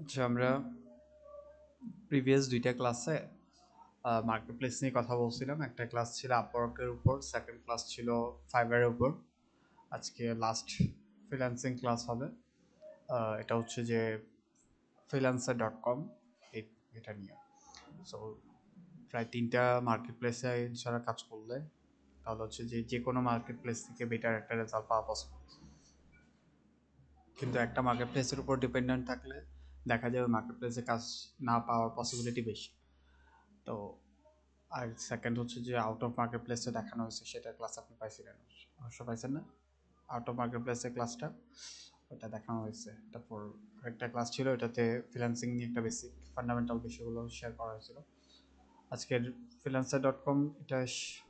আচ্ছা, আমরা প্রিভিয়াস দুইটা ক্লাসে মার্কেটপ্লেস নিয়ে কথা বলছিলাম। একটা ক্লাস ছিল আপওয়ার্কের উপর, সেকেন্ড ক্লাস ছিল ফাইবারের উপর। আজকে লাস্ট ফ্রিল্যান্সিং ক্লাস হবে। এটা হচ্ছে যে freelancer.com, এটা নিয়ে। সো প্রায় তিনটা মার্কেটপ্লেসে যারা কাজ করলে তাহলে হচ্ছে যে যে কোনো মার্কেটপ্লেস থেকে বেটার একটা রেজাল্ট পাওয়া পসিবল। কিন্তু একটা মার্কেটপ্লেসের উপর ডিপেন্ডেন্ট থাকলে দেখা যাবে মার্কেটপ্লেসে কাজ না পাওয়ার পসিবিলিটি বেশি। তো আর সেকেন্ড হচ্ছে যে আউট অফ মার্কেট প্লেসে দেখানো হয়েছে, সেটার ক্লাস আপনি পাইছিলেন, অবশ্য পাইছেন না? আউট অফ মার্কেট প্লেসের ক্লাসটা ওটা দেখানো হয়েছে। তারপর একটা ক্লাস ছিল, এটাতে ফ্রিল্যান্সিং নিয়ে একটা বেসিক ফান্ডামেন্টাল বিষয়গুলো শেয়ার করা হয়েছিল। আজকের freelancer.com এটা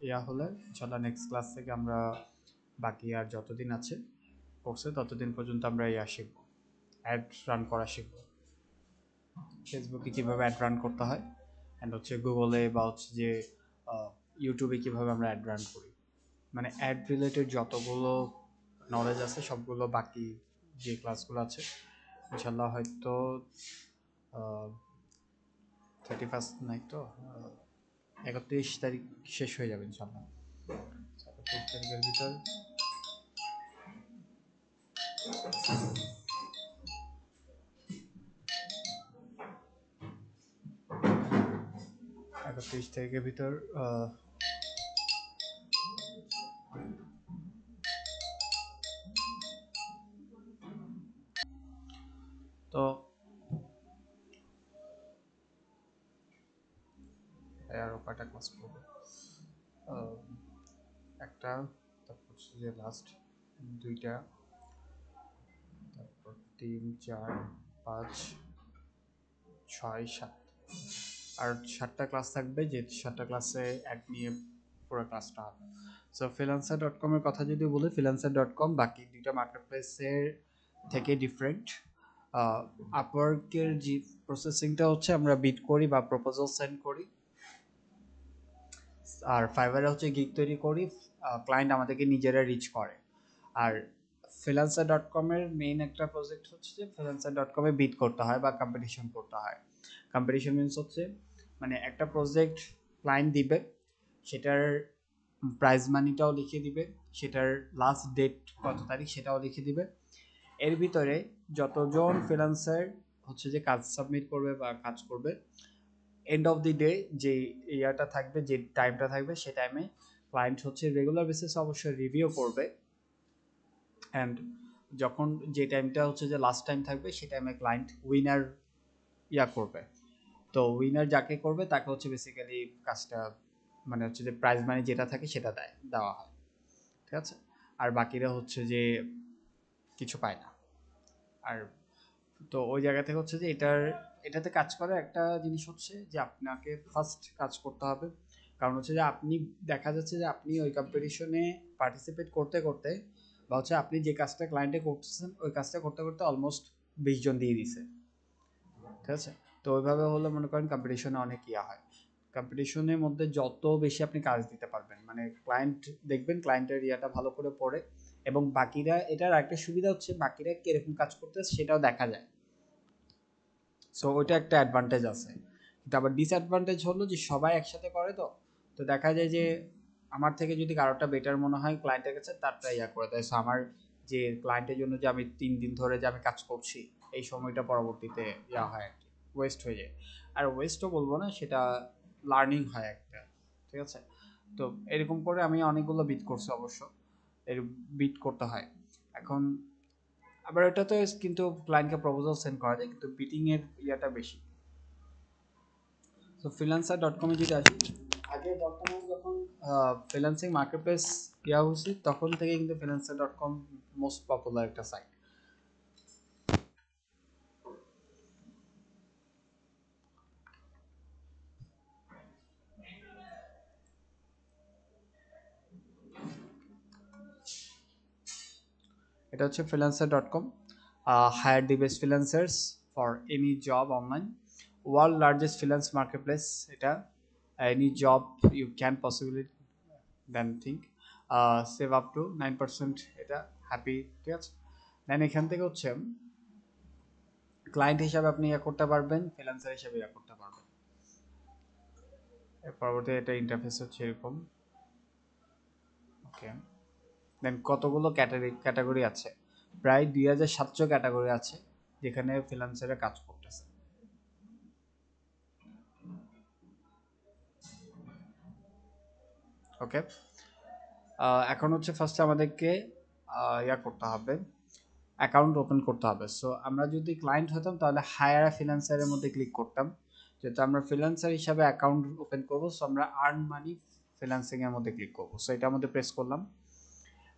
ইয়া হলে ইনশাল্লাহ নেক্সট ক্লাস থেকে আমরা বাকি আর যতদিন আছে কোর্সে ততদিন পর্যন্ত আমরা ইয়া শিখবো, অ্যাড রান করা শিখবো। ফেসবুকে কীভাবে অ্যাড রান করতে হয়, অ্যান্ড হচ্ছে গুগলে বা হচ্ছে যে ইউটিউবে কীভাবে আমরা অ্যাড রান করি, মানে অ্যাড রিলেটেড যতগুলো নলেজ আছে সবগুলো বাকি যে ক্লাসগুলো আছে ইনশাল্লাহ হয়তো 31 নাই তো 31 তারিখ শেষ হয়ে যাবে ইনশাল্লাহ। 31 তারিখের ভিতর 31 তারিখের ভিতর তো আরও কয়টা ক্লাস করবো, একটা, তারপর হচ্ছে যে লাস্ট দুইটা, তারপর 3 4 5 6 7, আর 7টা ক্লাস থাকবে, যে 7টা ক্লাসে অ্যাড নিয়ে পুরো ক্লাসটা হবে। সো freelancer.com এর কথা যদি বলি, freelancer.com বাকি দুইটা মার্কেটপ্লেসের থেকে ডিফারেন্ট। আপওয়ার্কের যে প্রসেসিংটা হচ্ছে আমরা বিড করি বা প্রপোজাল সেন্ড করি, আর ফাইবারে হচ্ছে গিগ তৈরি করি, ক্লায়েন্ট আমাদেরকে নিজেরা রিচ করে। আর freelancer.com-এর মেইন একটা প্রজেক্ট হচ্ছে যে freelancer.com-এ বিড করতে হয় বা কম্পিটিশন করতে হয়। কম্পিটিশন মিনস হচ্ছে মানে একটা প্রজেক্ট ক্লায়েন্ট দিবে, সেটার প্রাইজ মানিটাও লিখে দিবে, সেটার লাস্ট ডেট কত তারিখ সেটাও লিখে দিবে। এর ভিতরে যতজন ফ্রিল্যান্সার হচ্ছে যে কাজ সাবমিট করবে বা কাজ করবে, এন্ড অফ দি ডে যে ইয়াটা থাকবে, যে টাইমটা থাকবে, সে টাইমে ক্লায়েন্ট হচ্ছে রেগুলার বেসিসে অবশ্যই রিভিউ করবে। অ্যান্ড যখন যে টাইমটা হচ্ছে যে লাস্ট টাইম থাকবে, সে টাইমে ক্লায়েন্ট উইনার ইয়া করবে। তো উইনার যাকে করবে তাকে হচ্ছে বেসিক্যালি কাজটা মানে হচ্ছে যে প্রাইজ মানি যেটা থাকে সেটা দেওয়া হয়, ঠিক আছে? আর বাকিরা হচ্ছে যে কিছু পায় না। আর তো ওই জায়গা থেকে হচ্ছে যে এটাতে কাজ করে একটা জিনিস হচ্ছে যে আপনাকে ফার্স্ট কাজ করতে হবে। কারণ হচ্ছে যে আপনি দেখা যাচ্ছে যে আপনি ওই কম্পিটিশনে পার্টিসিপেট করতে করতে বা হচ্ছে আপনি যে কাজটা ক্লায়েন্টে করতেছেন ওই কাজটা করতে করতে অলমোস্ট 20 জন দিয়ে দিছে, ঠিক আছে? তো ওইভাবে হলে মনে করেন কম্পিটিশনে অনেক ইয়া হয়। কম্পিটিশনের মধ্যে যত বেশি আপনি কাজ দিতে পারবেন, মানে ক্লায়েন্ট দেখবেন ক্লায়েন্টের ইয়াটা ভালো করে পড়ে, এবং বাকিরা, এটার একটা সুবিধা হচ্ছে বাকিরা কিরকম কাজ করতেছে সেটাও দেখা যায়। সো ওইটা একটা অ্যাডভান্টেজ আছে। কিন্তু আবার ডিসঅ্যাডভান্টেজ হলো যে সবাই একসাথে করে, তো তো দেখা যায় যে আমার থেকে যদি কারোটা বেটার মনে হয় ক্লায়েন্টের কাছে, তারটা ইয়া করে দেয়। সো আমার যে ক্লায়েন্টের জন্য যে আমি 3 দিন ধরে যে আমি কাজ করছি, এই সময়টা পরবর্তীতে ইয়া হয় আর কি, ওয়েস্ট হয়ে যায়। আর ওয়েস্টও বলবো না, সেটা লার্নিং হয় একটা, ঠিক আছে? তো এরকম করে আমি অনেকগুলো বিট করছি অবশ্য, এর বিট করতে হয়। এখন আবার এটাতে কিন্তু ক্লায়েন্টকে প্রপোজাল সেন্ড করা যায়, কিন্তু বিটিং এর ইয়াটা বেশি। তো freelancer.com এ যদি আসি, আগে বর্তমানে যখন ফ্রিল্যান্সিং মার্কেটপ্লেস ইয়া হয়েছে তখন থেকে কিন্তু freelancer.com মোস্ট পপুলার একটা সাইট। এটা হচ্ছে freelancer.com, hire the best freelancers for any job online, world largest freelance marketplace। এটা any job you can possibly than think, save up to 9%, এটা হ্যাপি, ঠিক আছে? দেন এখান থেকে হচ্ছে ক্লায়েন্ট হিসাবে আপনি ইয়া করতে পারবেন, ফ্রিল্যান্সার হিসাবে ইয়া করতে পারবেন। এর পরবর্তী এটা ইন্টারফেস হচ্ছে এরকম। ওকে, দেন কতগুলো ক্যাটাগরি আছে, প্রায় 2700 ক্যাটাগরি আছে যেখানে ফ্রিল্যান্সারে কাজ করতেছে। ওকে, এখন হচ্ছে ফার্স্টে আমাদেরকে ইয়া করতে হবে, অ্যাকাউন্ট ওপেন করতে হবে। সো আমরা যদি ক্লায়েন্ট হতাম তাহলে হায়ার আ ফ্রিল্যান্সারের মধ্যে ক্লিক করতাম, যেহেতু আমরা ফ্রিল্যান্সার হিসাবে অ্যাকাউন্ট ওপেন করব, সো আমরা আর্ন মানি ফ্রিল্যান্সিং এর মধ্যে ক্লিক করব। সো এটার মধ্যে প্রেস করলাম,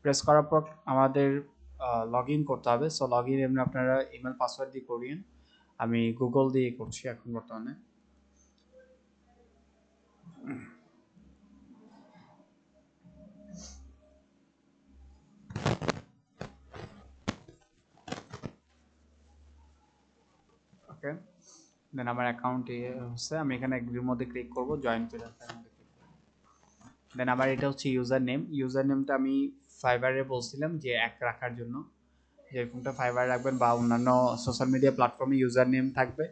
প্রেস করার পর আমাদের লগ ইন করতে হবে। সো লগ ইন এমনি আপনারা ইমেল পাসওয়ার্ড দিয়ে করিয়েন, আমি গুগল দিয়ে করছি এখন বর্তমানে। ওকে, দেন আমার অ্যাকাউন্ট হচ্ছে, আমি এখানে এগ্রির মধ্যে ক্লিক করব, জয়েন ফ্রিল্যান্সারের মধ্যে ক্লিক করব। দেন আমার এটা হচ্ছে ইউজার নেমটা আমি ফাইবারে বলছিলাম যে এক রাখার জন্য, যেরকমটা ফাইবার রাখবেন বা অন্যান্য সোশ্যাল মিডিয়া প্ল্যাটফর্মে ইউজার নেম থাকবে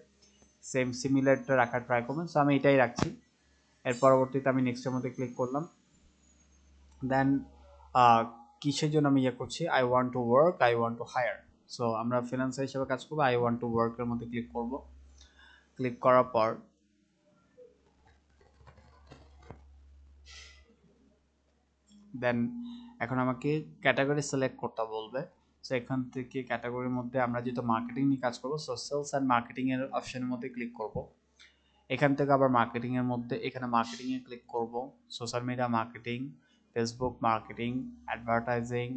সেম সিমিলারটা রাখার ট্রাই করবেন। সো আমি এটাই রাখছি। এর পরবর্তীতে আমি নেক্সটের মধ্যে ক্লিক করলাম। দেন কিসের জন্য আমি ইয়ে করছি, I want to work, I want to hire. So আমরা ফ্রিল্যান্সার হিসেবে কাজ করবো, আই ওয়ান্ট টু ওয়ার্কের মধ্যে ক্লিক করব। ক্লিক করার পর দেন এখন আমাকে ক্যাটাগরি সিলেক্ট করতে বলবে। সো এখান থেকে ক্যাটাগরির মধ্যে আমরা যেহেতু মার্কেটিং নিয়ে কাজ করবো, সো সেলস অ্যান্ড মার্কেটিং এর অপশনের মধ্যে ক্লিক করব। এখান থেকে আবার মার্কেটিং এর মধ্যে এখানে মার্কেটিং এ ক্লিক করব, social media marketing, Facebook marketing, advertising,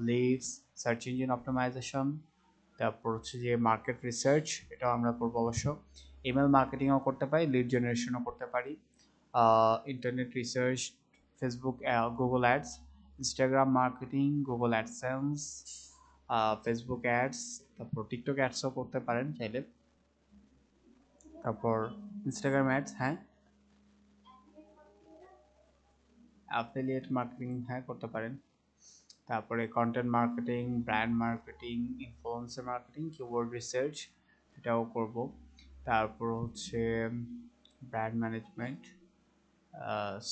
leads, search engine optimisation, তারপর হচ্ছে যে মার্কেট রিসার্চ, এটাও আমরা করবো অবশ্য। ইমেল মার্কেটিংও করতে পারি, লিড জেনারেশনও করতে পারি, internet research, Facebook, Google ads, Instagram marketing, Google AdSense, Facebook ads, তারপর টিকটক অ্যাডসও করতে পারেন চাইলে, তারপর ইনস্টাগ্রাম অ্যাডস, হ্যাঁ, অ্যাফিলিয়েট মার্কেটিং হ্যাঁ করতে পারেন, তারপরে content marketing, brand marketing, influencer marketing, keyword research, এটাও করব। তারপর হচ্ছে brand management,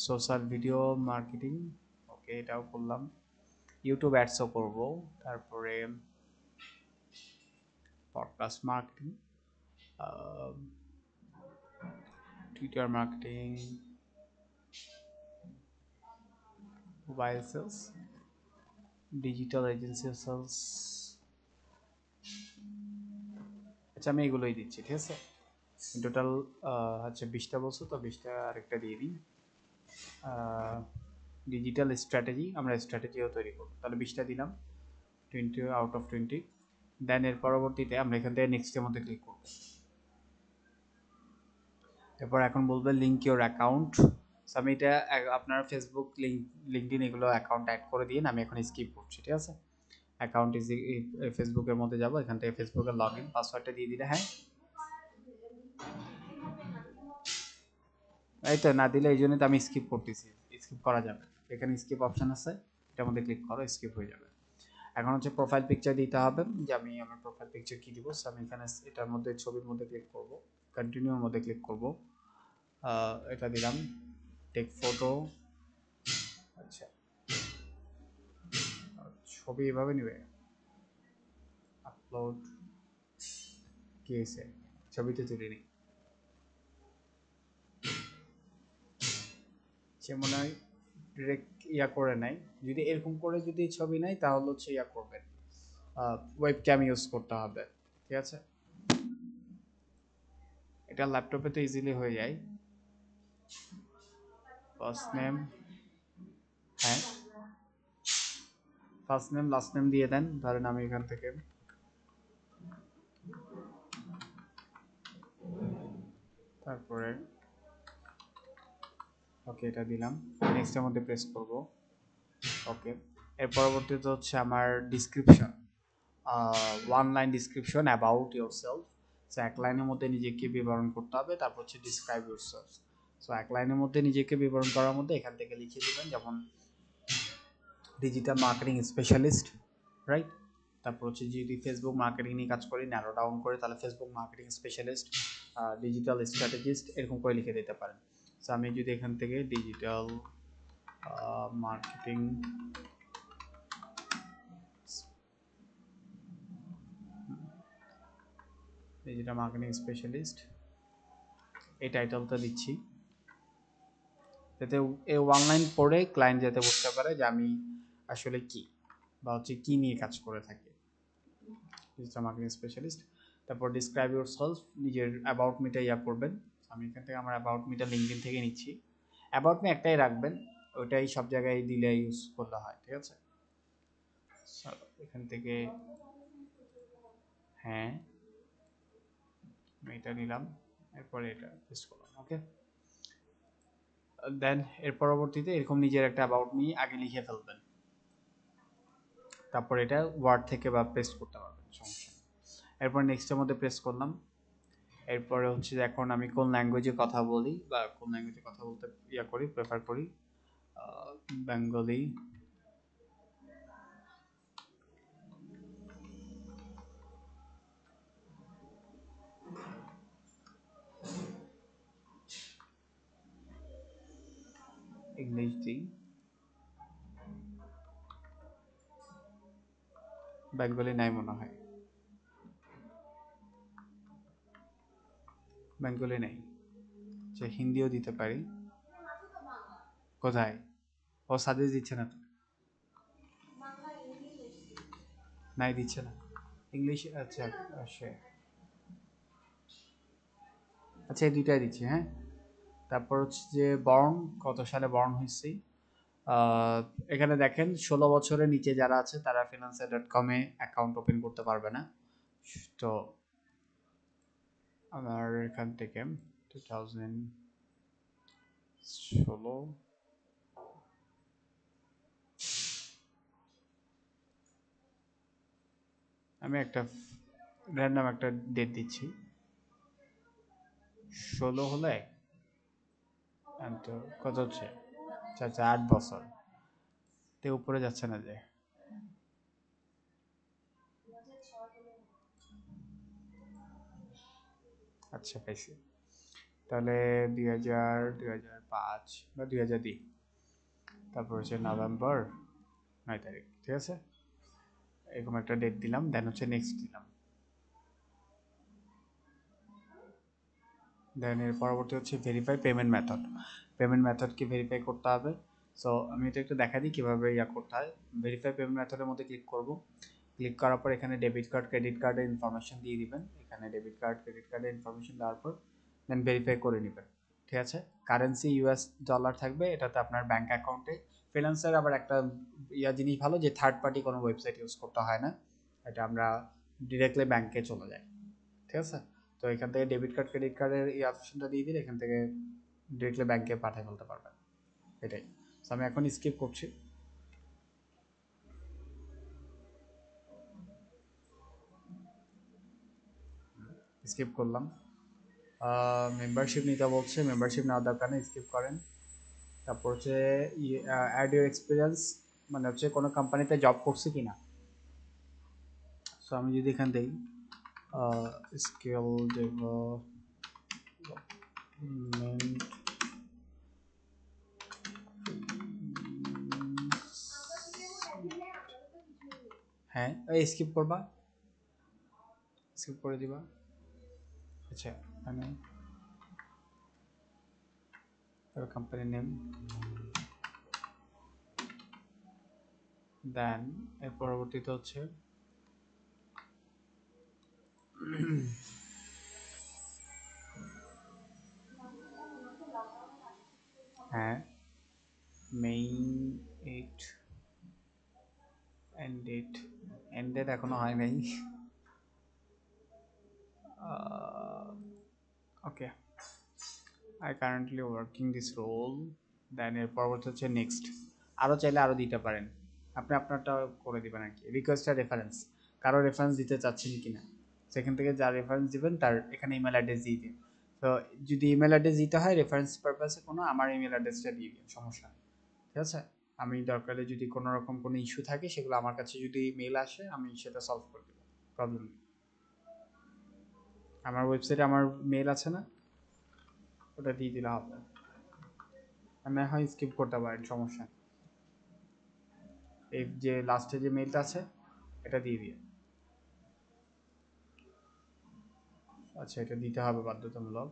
social video marketing, okay এটাও করলাম, ইউটিউব অ্যাডসও করব, তারপরে podcast marketing, Twitter marketing, mobile sales, digital agency sales. আচ্ছা আমি এগুলোই দিচ্ছি, ঠিক আছে। টোটাল হচ্ছে 20টা বলছো, তো 20টা আরেকটা দিয়ে দিই। ডিজিটাল স্ট্র্যাটেজি, আমরা স্ট্র্যাটেজিও তৈরি করব, তাহলে 20টা দিলাম, 20 আউট অফ 20। দেন এর পরবর্তীতে আমরা এখান থেকে নেক্সটের মধ্যে ক্লিক করব। এরপর এখন বলবে লিঙ্ক ইউর অ্যাকাউন্ট। সো আমি এটা আপনার ফেসবুক, লিঙ্কডিন এগুলো অ্যাকাউন্ট অ্যাড করে দিন, আমি এখন স্কিপ করছি, ঠিক আছে। অ্যাকাউন্ট ইজ ফেসবুকের মধ্যে যাব, এখান থেকে ফেসবুকের লগ ইন পাসওয়ার্ডটা দিয়ে দিলে, হ্যাঁ এই তো না দিলে এই জন্যই তো আমি স্কিপ করতেছি, স্কিপ করা যাবে, এখানে স্কিপ অপশন আছে, এটার মধ্যে ক্লিক করো, স্কিপ হয়ে যাবে। এখন হচ্ছে প্রোফাইল পিকচার দিতে হবে, যে আমি আমার প্রোফাইল পিকচার কি দিব। সো আমি এখানে এটার মধ্যে ছবির মধ্যে ক্লিক করব, কন্টিনিউর মধ্যে ক্লিক করব, এটা দিলাম, টেক ফটো। আচ্ছা ছবি এভাবে নেবে, আপলোড, কি হয়েছে, ছবিতে তুলে নিই, সে মনে হয় ডিরেক্ট ইয়া করে নাই। যদি এরকম করে যদি ছবি নাই তাহলে হচ্ছে ইয়া করবেন, ওয়েব ক্যাম ইউজ করতে হবে, ঠিক আছে। এটা ল্যাপটপে তো ইজিলি হয়ে যায়। ফার্স্ট নেম, হ্যাঁ ফার্স্ট নেম লাস্ট নেম দিয়ে দেন, ধরেন আমি এখান থেকে তারপরে ওকে এটা দিলাম, নেক্সটের মধ্যে প্রেস করব, ওকে। এর পরবর্তীতে হচ্ছে আমার description, one line description about your self. So এক লাইনের মধ্যে নিজেকে বিবরণ করতে হবে, তারপর হচ্ছে ডিসক্রাইব ইউর সেলফ। সো এক লাইনের মধ্যে নিজেকে বিবরণ করার মধ্যে এখান থেকে লিখে দেবেন, যেমন ডিজিটাল মার্কেটিং স্পেশালিস্ট, রাইট, তারপর হচ্ছে যদি ফেসবুক মার্কেটিং নিয়ে কাজ করি, ন্যারো ডাউন করে, তাহলে Facebook marketing specialist, digital strategist এরকম করে লিখে দিতে পারেন। সো আমি যদি এখান থেকে digital marketing digital marketing specialist এই টাইটেলটা দিচ্ছি, যাতে এই অনলাইন পড়ে ক্লায়েন্ট যাতে বুঝতে পারে যে আমি আসলে কি বা হচ্ছে কি নিয়ে কাজ করে থাকি। Digital marketing specialist. তারপর ডিসক্রাইব ইউর সেলফ, নিজের অ্যাবাউট মিটা করবেন। আমি এখান থেকে আমার অ্যাবাউট মিটা লিঙ্কডিন থেকে নিচ্ছি। অ্যাবাউট মি একটাই রাখবেন, ওইটাই সব জায়গায় দিলে ইউজ করলে হয়, ঠিক আছে। এখান থেকে হ্যাঁ আমি এটা নিলাম, এরপরে এটা পেস্ট করলাম, ওকে। দেন এর পরবর্তীতে এরকম নিজের একটা অ্যাবাউট মি আগে লিখে ফেলবেন, তারপর এটা ওয়ার্ড থেকে বা পেস্ট করতে পারবেন, সমস্যা নেই। এরপর নেক্সটের মধ্যে প্রেস করলাম। এরপরে হচ্ছে যে এখন আমি কোন ল্যাঙ্গুয়েজে কথা বলি বা কোন ল্যাঙ্গুয়েজে কথা বলতে করি, প্রেফার করি, বেঙ্গলি, ইংলিশ দিই, বেঙ্গলি নাই মনে হয়, বেঙ্গলি নেই, যে হিন্দিও দিতে পারি। কোথায়? ও সাজেস্ট দিচ্ছে না তো, নাই দিচ্ছে না ইংলিশ। আচ্ছা আচ্ছা আচ্ছা এই দুইটাই দিচ্ছি, হ্যাঁ। তারপর হচ্ছে যে বর্ন, কত সালে বর্ন হয়েছি। এখানে দেখেন 16 বছরের নিচে যারা আছে তারা freelancer.com-এ অ্যাকাউন্ট ওপেন করতে পারবে না। তো আমার এখান থেকে 2016 আমি একটা র্যান্ডম একটা ডেট দিচ্ছি, 16 হলে কত হচ্ছে, আচ্ছা 8 বছর তে উপরে যাচ্ছে না যে, আচ্ছা পাইছি। তাহলে 2005 বা 2000 দিই, তারপর হচ্ছে নভেম্বর 9 তারিখ, ঠিক আছে। এরকম একটা ডেট দিলাম, দেন হচ্ছে নেক্সট দিলাম। দেন এর পরবর্তী হচ্ছে ভেরিফাই পেমেন্ট মেথড, পেমেন্ট মেথডকে ভেরিফাই করতে হবে। সো আমি এটা একটু দেখা দিই কীভাবে করতে হয়। ভেরিফাই পেমেন্ট মেথডের মধ্যে ক্লিক করব, ক্লিক করার পর এখানে ডেবিট কার্ড ক্রেডিট কার্ডের ইনফরমেশন দিয়ে দিবেন, এখানে ডেবিট কার্ড ক্রেডিট কার্ডের ইনফরমেশন দেওয়ার পর দেন ভেরিফাই করে নেবেন, ঠিক আছে। কারেন্সি ইউএস ডলার থাকবে, এটাতে আপনার ব্যাঙ্ক অ্যাকাউন্টে। ফ্রিল্যান্সার আবার একটা জিনিস ভালো যে থার্ড পার্টি কোনো ওয়েবসাইট ইউজ করতে হয় না, এটা আমরা ডিরেক্টলি ব্যাঙ্কে চলে যাই, ঠিক আছে। তো এখান থেকে ডেবিট কার্ড ক্রেডিট কার্ডের এই অপশনটা দিয়ে দিলে এখান থেকে ডিরেক্টলি ব্যাংকে পাঠিয়ে ফেলতে পারবেন, এটাই। তো আমি এখন স্কিপ করছি, স্কিপ করলাম। মেম্বারশিপ নিতে বলছে, মেম্বারশিপ নেওয়ার দরকার নেই, স্কিপ করেন। তারপর হচ্ছে অ্যাড ইউর এক্সপিরিয়েন্স, মানে হচ্ছে কোনো কোম্পানিতে জব করছে কি না। সো আমি যদি এখান থেকে স্কিল ডেভেলপমেন্ট, হ্যাঁ এই স্কিপ করবা, স্কিপ করে দিবা। আচ্ছা এখানে কোম্পানি নেম, দেন এর পরবর্তীতে হচ্ছে হ্যাঁ main eight end date, end date এখনো হয় নাই, okay. I currently working this role, then এর পরবর্তী হচ্ছে নেক্সট। আরও চাইলে আরও দিতে পারেন, আপনি আপনারটা করে দিবেন আর কি। রিকোয়েস্ট আর রেফারেন্স, কারো রেফারেন্স দিতে চাচ্ছেন কি না, সেখান থেকে যার রেফারেন্স দিবেন তার এখানে ইমেল অ্যাড্রেস দিয়ে দিন। তো যদি ইমেল অ্যাড্রেস দিতে হয় রেফারেন্স পারপাসে কোনো, আমার ইমেল অ্যাড্রেসটা দিয়ে দিন, সমস্যা নেই, ঠিক আছে। আমি দরকারে যদি কোনো রকম কোনো ইস্যু থাকে সেগুলো আমার কাছে যদি মেল আসে আমি সেটা সলভ করে দেবো, প্রবলেম নেই। আমার ওয়েবসাইটে আমার মেল আছে না, ওটা দিয়ে দিলে হবে। আমি হয় স্কিপ করতে পারেন, সমস্যা নেই। এই যে লাস্টে যে মেলটা আছে এটা দিয়ে দিয়ে, আচ্ছা এটা দিতে হবে বাধ্যতামূলক।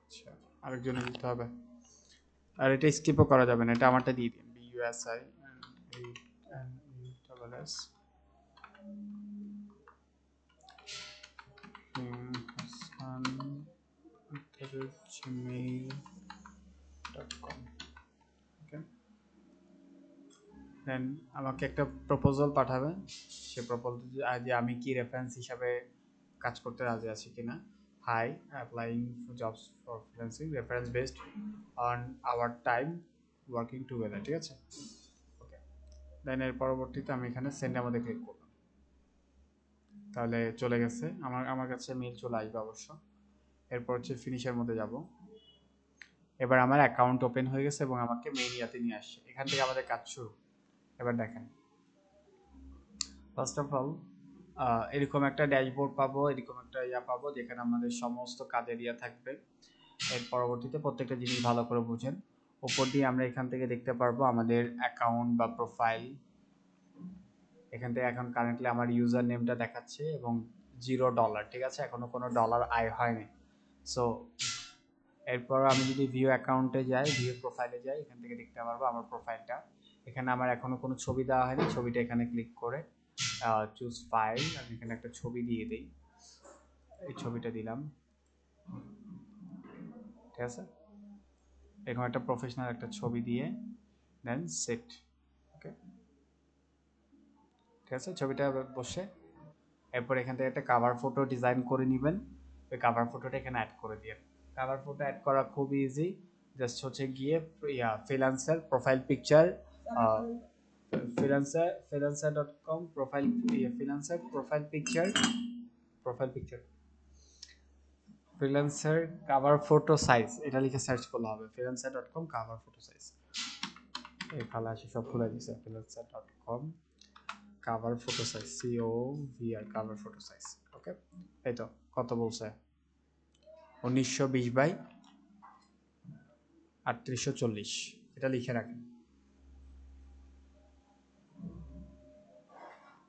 আচ্ছা আরেকজনে দিতে হবে, আর এটা স্কিপও করা যাবে না, এটা আমারটা দিয়ে দিন। BUSI NESS gmail.com। ওকে, দেন আমাকে একটা প্রপোজাল পাঠাবেন, সে প্রপোজাল যে আমি কি রেফারেন্স হিসাবে কাজ করতে রাজি আছি কিনা। Hi, applying jobs for freelancing, reference based on our time working together, ঠিক আছে। ওকে, দেন এর পরবর্তীতে আমি এখানে সেন্ডের মধ্যে ক্লিক করলাম, তাহলে চলে গেছে আমার কাছে মেল চলে আসবে অবশ্য। এরপর হচ্ছে ফিনিশের মধ্যে যাব। এবার আমার অ্যাকাউন্ট ওপেন হয়ে গেছে এবং আমাকে মেইন ইয়াতে নিয়ে আসছে, এখান থেকে আমাদের কাজ শুরু। এবার দেখেন, ফার্স্ট অফ অল এরকম একটা ড্যাশবোর্ড পাবো, এরকম একটা পাবো যেখানে আমাদের সমস্ত কাজের থাকবে। এর পরবর্তীতে প্রত্যেকটা জিনিস ভালো করে বুঝেন। উপর দিয়ে আমরা এখান থেকে দেখতে পারবো আমাদের অ্যাকাউন্ট বা প্রোফাইল। এখান থেকে এখন কারেন্টলি আমার ইউজার নেমটা দেখাচ্ছে এবং $0, ঠিক আছে, এখনো কোনো ডলার আয় হয়নি। সো এরপর আমি যদি ভিউ অ্যাকাউন্টে যাই, ভিউ প্রোফাইলে যাই, এখান থেকে দেখতে পারবো আমার প্রোফাইলটা। এখানে আমার এখনো কোনো ছবি দেওয়া হয়নি, ছবিটা এখানে ক্লিক করে চুজ ফাইল, আমি এখানে একটা ছবি দিয়ে দিই, এই ছবিটা দিলাম, ঠিক আছে। এরকম একটা প্রফেশনাল একটা ছবি দিয়ে দেন সেট। ওকে, ঠিক আছে, ছবিটা বসে এরপর এখান থেকে একটা কাভার ফটো ডিজাইন করে নেবেন। ওই কাভার ফটোটা এখানে অ্যাড করে দিয়ে, কাভার ফটো অ্যাড করা খুব ইজি। জাস্ট হচ্ছে গিয়ে freelancer profile picture, freelancer.com profile, freelancer profile picture freelancer cover photo size, এটা লিখে সার্চ করলে হবে। freelancer.com কাভার ফটো সাইজ, এই ফালা আসে সব খুলে দিছে। freelancer.com cover photo size, COVR cover photo size. Okay, এই তো কত বলছে, 1920x3840, এটা লিখে রাখেন।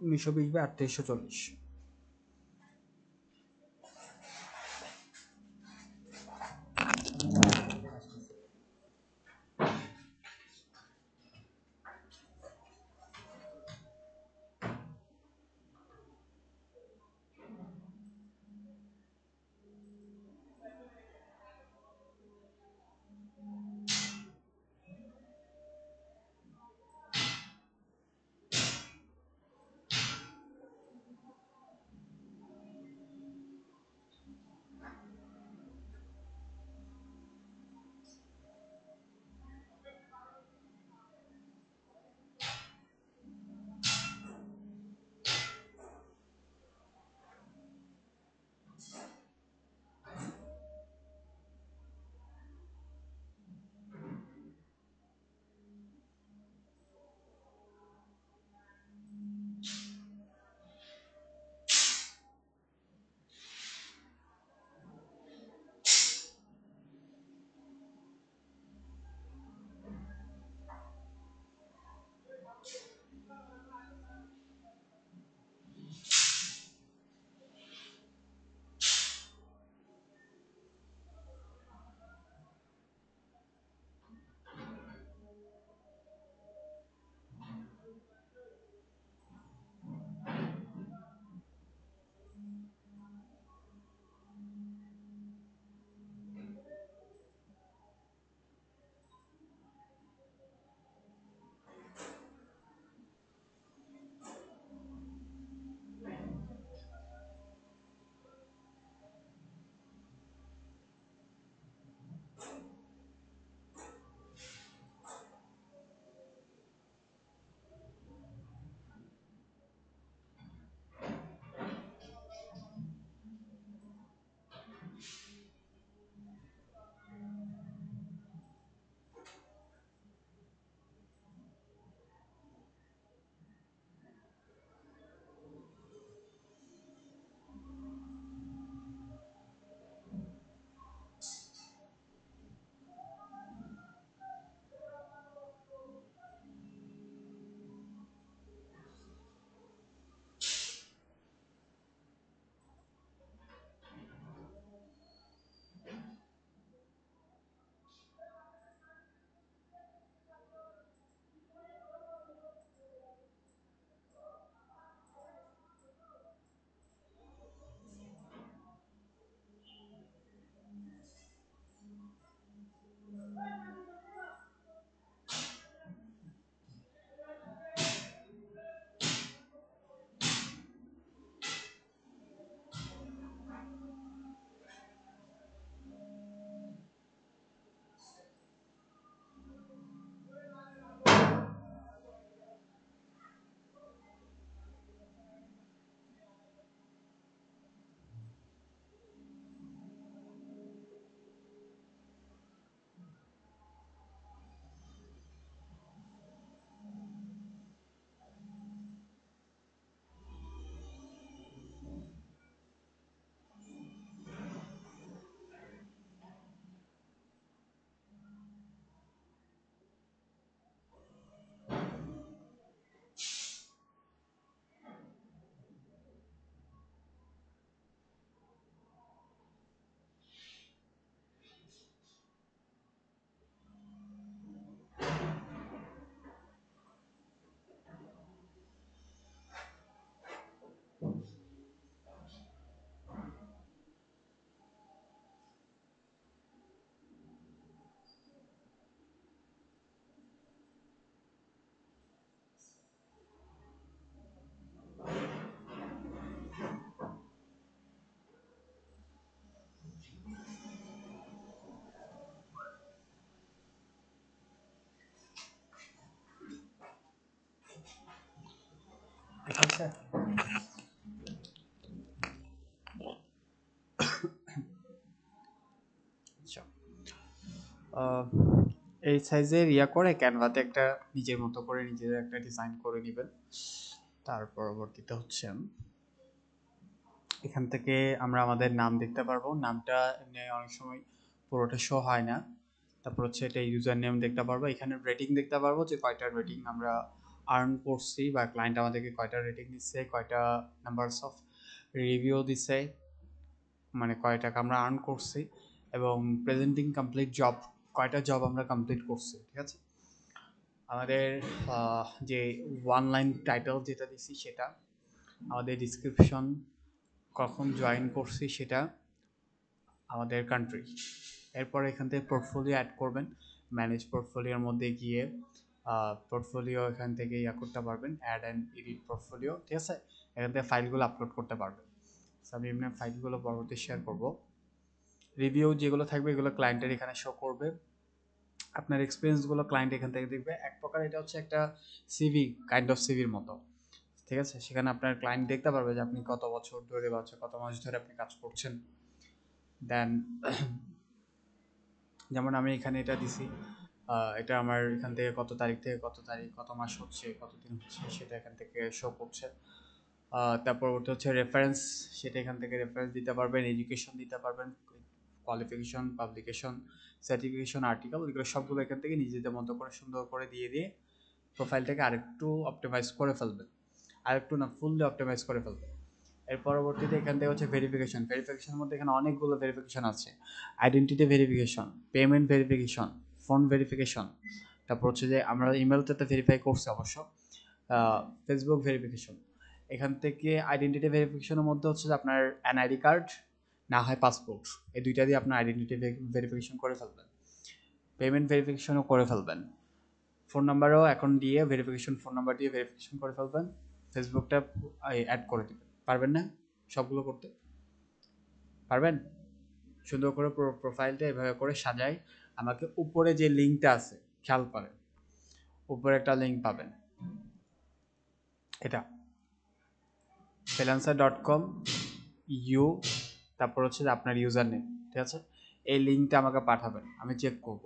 1920x3840। আছে। আচ্ছা, এই সাইজের করে ক্যানভাতে একটা নিজের মতো করে নিজের একটা ডিজাইন করে নেবেন। তার পরবর্তীতে হচ্ছে এখান থেকে আমরা আমাদের নাম দেখতে পারবো। নামটা এমনি অনেক সময় পুরোটা শো হয় না। তারপর হচ্ছে এটা ইউজার নেম দেখতে পারবো। এখানে রেটিং দেখতে পারবো যে কয়টা রেটিং আমরা আর্ন করছি বা ক্লায়েন্ট আমাদেরকে কয়টা রেটিং দিচ্ছে, কয়টা নাম্বারস অফ রিভিউ দিচ্ছে, মানে কয় টাকা আমরা আর্ন করছি, এবং প্রেজেন্টিং কমপ্লিট জব, কয়টা জব আমরা কমপ্লিট করছি। ঠিক আছে, আমাদের যে ওয়ান লাইন টাইটেল যেটা দিচ্ছি সেটা, আমাদের ডিসক্রিপশন, কখন জয়েন করছি সেটা, আমাদের কান্ট্রি। এরপর এখান থেকে পোর্টফোলিও অ্যাড করবেন। ম্যানেজ পোর্টফোলিওর মধ্যে গিয়ে পোর্টফোলিও এখান থেকে করতে পারবেন, অ্যাড অ্যান্ড এডিট পোর্টফোলিও। ঠিক আছে, এখান থেকে ফাইলগুলো আপলোড করতে পারবেন। আমি এমনি ফাইলগুলো পরবর্তী শেয়ার করব। রিভিউ যেগুলো থাকবে এগুলো ক্লায়েন্টের এখানে শো করবে। আপনার এক্সপিরিয়েন্সগুলো ক্লায়েন্ট এখান থেকে দেখবে। এক প্রকার এটা হচ্ছে একটা সিভি, কাইন্ড অফ সিভির মতো। ঠিক আছে, সেখানে আপনার ক্লায়েন্ট দেখতে পারবে যে আপনি কত বছর ধরে বা কত মাস ধরে আপনি কাজ করছেন। দেন যেমন আমি এখানে এটা দিছি, এটা আমার এখান থেকে কত তারিখ থেকে কত তারিখ, কত মাস হচ্ছে, কত দিন হচ্ছে, সেটা এখান থেকে শো করছে। তারপর ওটা হচ্ছে রেফারেন্স, সেটা এখান থেকে রেফারেন্স দিতে পারবেন, এডুকেশন দিতে পারবেন, কোয়ালিফিকেশন, পাবলিকেশন, সার্টিফিকেশন, আর্টিকেল, এগুলো সবগুলো এখান থেকে নিজেদের মতো করে সুন্দর করে দিয়ে দিয়ে প্রোফাইলটাকে আরেকটু অপটিমাইজ করে ফেলবেন। আরেকটু না, ফুললি অপটিমাইজ করে ফেলবেন। এর পরবর্তীতে এখান থেকে হচ্ছে ভেরিফিকেশন। ভেরিফিকেশনের মধ্যে এখানে অনেকগুলো ভেরিফিকেশন আছে। Identity verification, payment verification, phone verification, তারপর হচ্ছে যে আমরা ইমেলতে তো ভেরিফাই করছি অবশ্য, ফেসবুক ভেরিফিকেশন। এখান থেকে আইডেন্টিটি ভেরিফিকেশনের মধ্যে হচ্ছে যে আপনার এনআইডি কার্ড না হয় পাসপোর্ট, এই দুইটা দিয়ে আপনার আইডেন্টিটি ভেরিফিকেশন করে ফেলবেন। পেমেন্ট ভেরিফিকেশনও করে ফেলবেন। ফোন নাম্বারও এখন দিয়ে ভেরিফিকেশন, ফোন নাম্বার দিয়ে ভেরিফিকেশন করে ফেলবেন। ফেসবুকটা অ্যাড করে দেবেন। পারবেন না সবগুলো করতে? পারবেন? সুন্দর করে প্রোফাইলটা এভাবে করে সাজাই। আমাকে উপরে যে লিঙ্কটা আছে খেয়াল করেন, উপরে একটা লিঙ্ক পাবেন, এটা freelancer.com ইউ, তারপর হচ্ছে আপনার ইউজার নেম। ঠিক আছে, এই লিঙ্কটা আমাকে পাঠাবেন, আমি চেক করব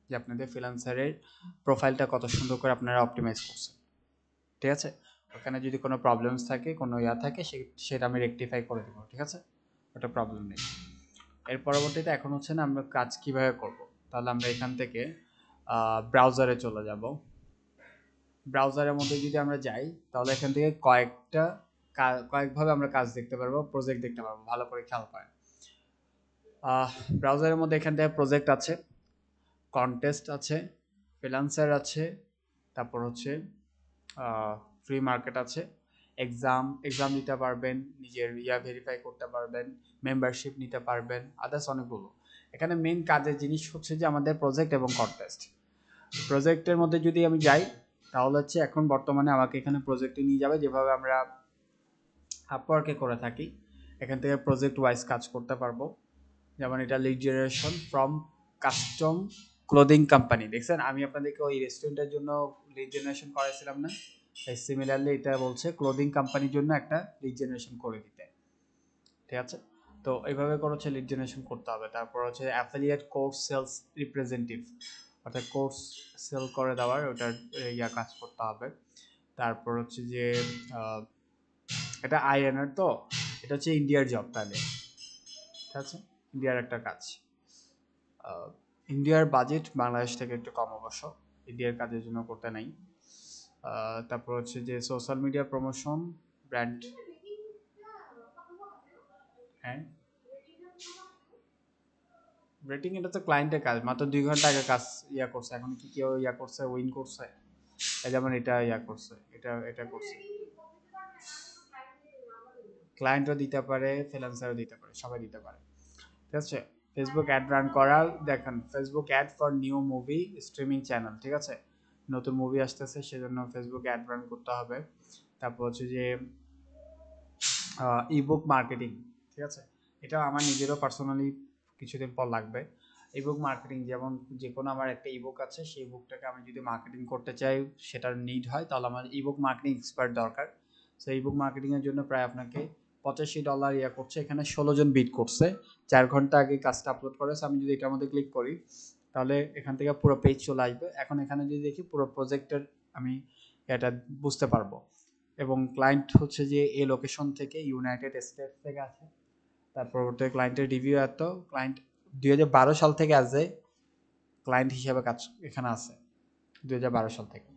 যে আপনাদের ফ্রিল্যান্সারের প্রোফাইলটা কত সুন্দর করে আপনারা অপটিমাইজ করছেন। ঠিক আছে, ওখানে যদি কোনো প্রবলেমস থাকে, কোনো থাকে, সেটা আমি রেকটিফাই করে দেবো। ঠিক আছে, ওটা প্রবলেম নেই। এর পরবর্তীতে এখন হচ্ছে না আমরা কাজ কিভাবে করব। তাহলে আমরা এখান থেকে ব্রাউজারে চলে যাব। ব্রাউজারের মধ্যে যদি আমরা যাই তাহলে এখান থেকে কয়েকভাবে আমরা কাজ দেখতে পারবো, প্রজেক্ট দেখতে পারবো। ভালো করে খেয়াল করেন, ব্রাউজারের মধ্যে এখান থেকে প্রজেক্ট আছে, কন্টেস্ট আছে, ফ্রিল্যান্সার আছে, তারপর হচ্ছে ফ্রি মার্কেট আছে, এক্সাম দিতে পারবেন, নিজের ভেরিফাই করতে পারবেন, মেম্বারশিপ নিতে পারবেন, আদার্স অনেকগুলো। এখানে মেইন কাজের জিনিস হচ্ছে যে আমাদের প্রজেক্ট এবং কন্টেস্ট। প্রজেক্টের মধ্যে যদি আমি যাই তাহলে হচ্ছে এখন বর্তমানে আমাকে এখানে প্রজেক্টে নিয়ে যাবে, যেভাবে আমরা আপওয়ার্কে করে থাকি। এখান থেকে প্রজেক্ট ওয়াইজ কাজ করতে পারবো। যেমন এটা lead generation from custom clothing company. দেখছেন আমি আপনাদেরকে ওই রেস্টুরেন্টের জন্য লিড জেনারেশন করাইছিলাম না? সিমিলারলি এটা বলছে ক্লোদিং কোম্পানির জন্য একটা লিড জেনারেশন করে দিতে। ঠিক আছে, তো এইভাবে করে হচ্ছে লিড জেনারেশন করতে হবে। তারপর হচ্ছে অ্যাফিলিয়েট কোর্স সেলস রিপ্রেজেন্টেটিভ, অর্থাৎ কোর্স সেল করে দেওয়ার ওটার কাজ করতে হবে। তারপর হচ্ছে যে এটা আইএনআর, তো এটা হচ্ছে ইন্ডিয়ার জব। তাহলে ঠিক আছে, ইন্ডিয়ার একটা কাজ। ইন্ডিয়ার বাজেট বাংলাদেশ থেকে একটু কম অবশ্য, ইন্ডিয়ার কাজের জন্য করতে নাই। তারপর হচ্ছে যে সোশ্যাল মিডিয়া প্রমোশন, ব্র্যান্ড। হ্যাঁ, রেটিং এটা তো ক্লায়েন্টের কাজ, মাত্র 2 ঘন্টা আগে কাজ করছে, এখন কি কেউ করছে, উইন করছে? যেমন এটা করছে, এটা করছে, ক্লায়েন্টও দিতে পারে, ফ্রিল্যান্সারও দিতে পারে, সবাই দিতে পারে। ঠিক আছে, ফেসবুক অ্যাড রান করার, দেখেন Facebook ad for new movie streaming channel. ঠিক আছে, নতুন মুভি আসতেছে সেজন্য ফেসবুক অ্যাড রান করতে হবে। তারপর হচ্ছে যে ইবুক মার্কেটিং। ঠিক আছে, এটা আমার নিজেরও পার্সোনালি কিছুদিন পর লাগবে। ইবুক মার্কেটিং, যেমন যে কোনো আমার একটা ইবুক আছে, সেই বুকটাকে আমি যদি মার্কেটিং করতে চাই, সেটার নিড হয়, তাহলে আমার ইবুক মার্কেটিং এক্সপার্ট দরকার। সো ইবুক মার্কেটিং এর জন্য প্রায় আপনাকে $85 ইয়া করছে। এখানে 16 জন বিড করছে, 4 ঘন্টা আগে কাজটা আপলোড করে। আমি যদি এটার মধ্যে ক্লিক করি তাহলে এখান থেকে পুরো পেজ চলে আসবে। এখন এখানে যদি দেখি পুরো প্রজেক্টের আমি এটা বুঝতে পারবো। এবং ক্লায়েন্ট হচ্ছে যে এই লোকেশন থেকে ইউনাইটেড স্টেটস থেকে আছে। তারপর ক্লায়েন্টের রিভিউ এত, ক্লায়েন্ট 2012 সাল থেকে অ্যাজ এ ক্লায়েন্ট হিসেবে কাজ এখানে আছে, 2012 সাল থেকে।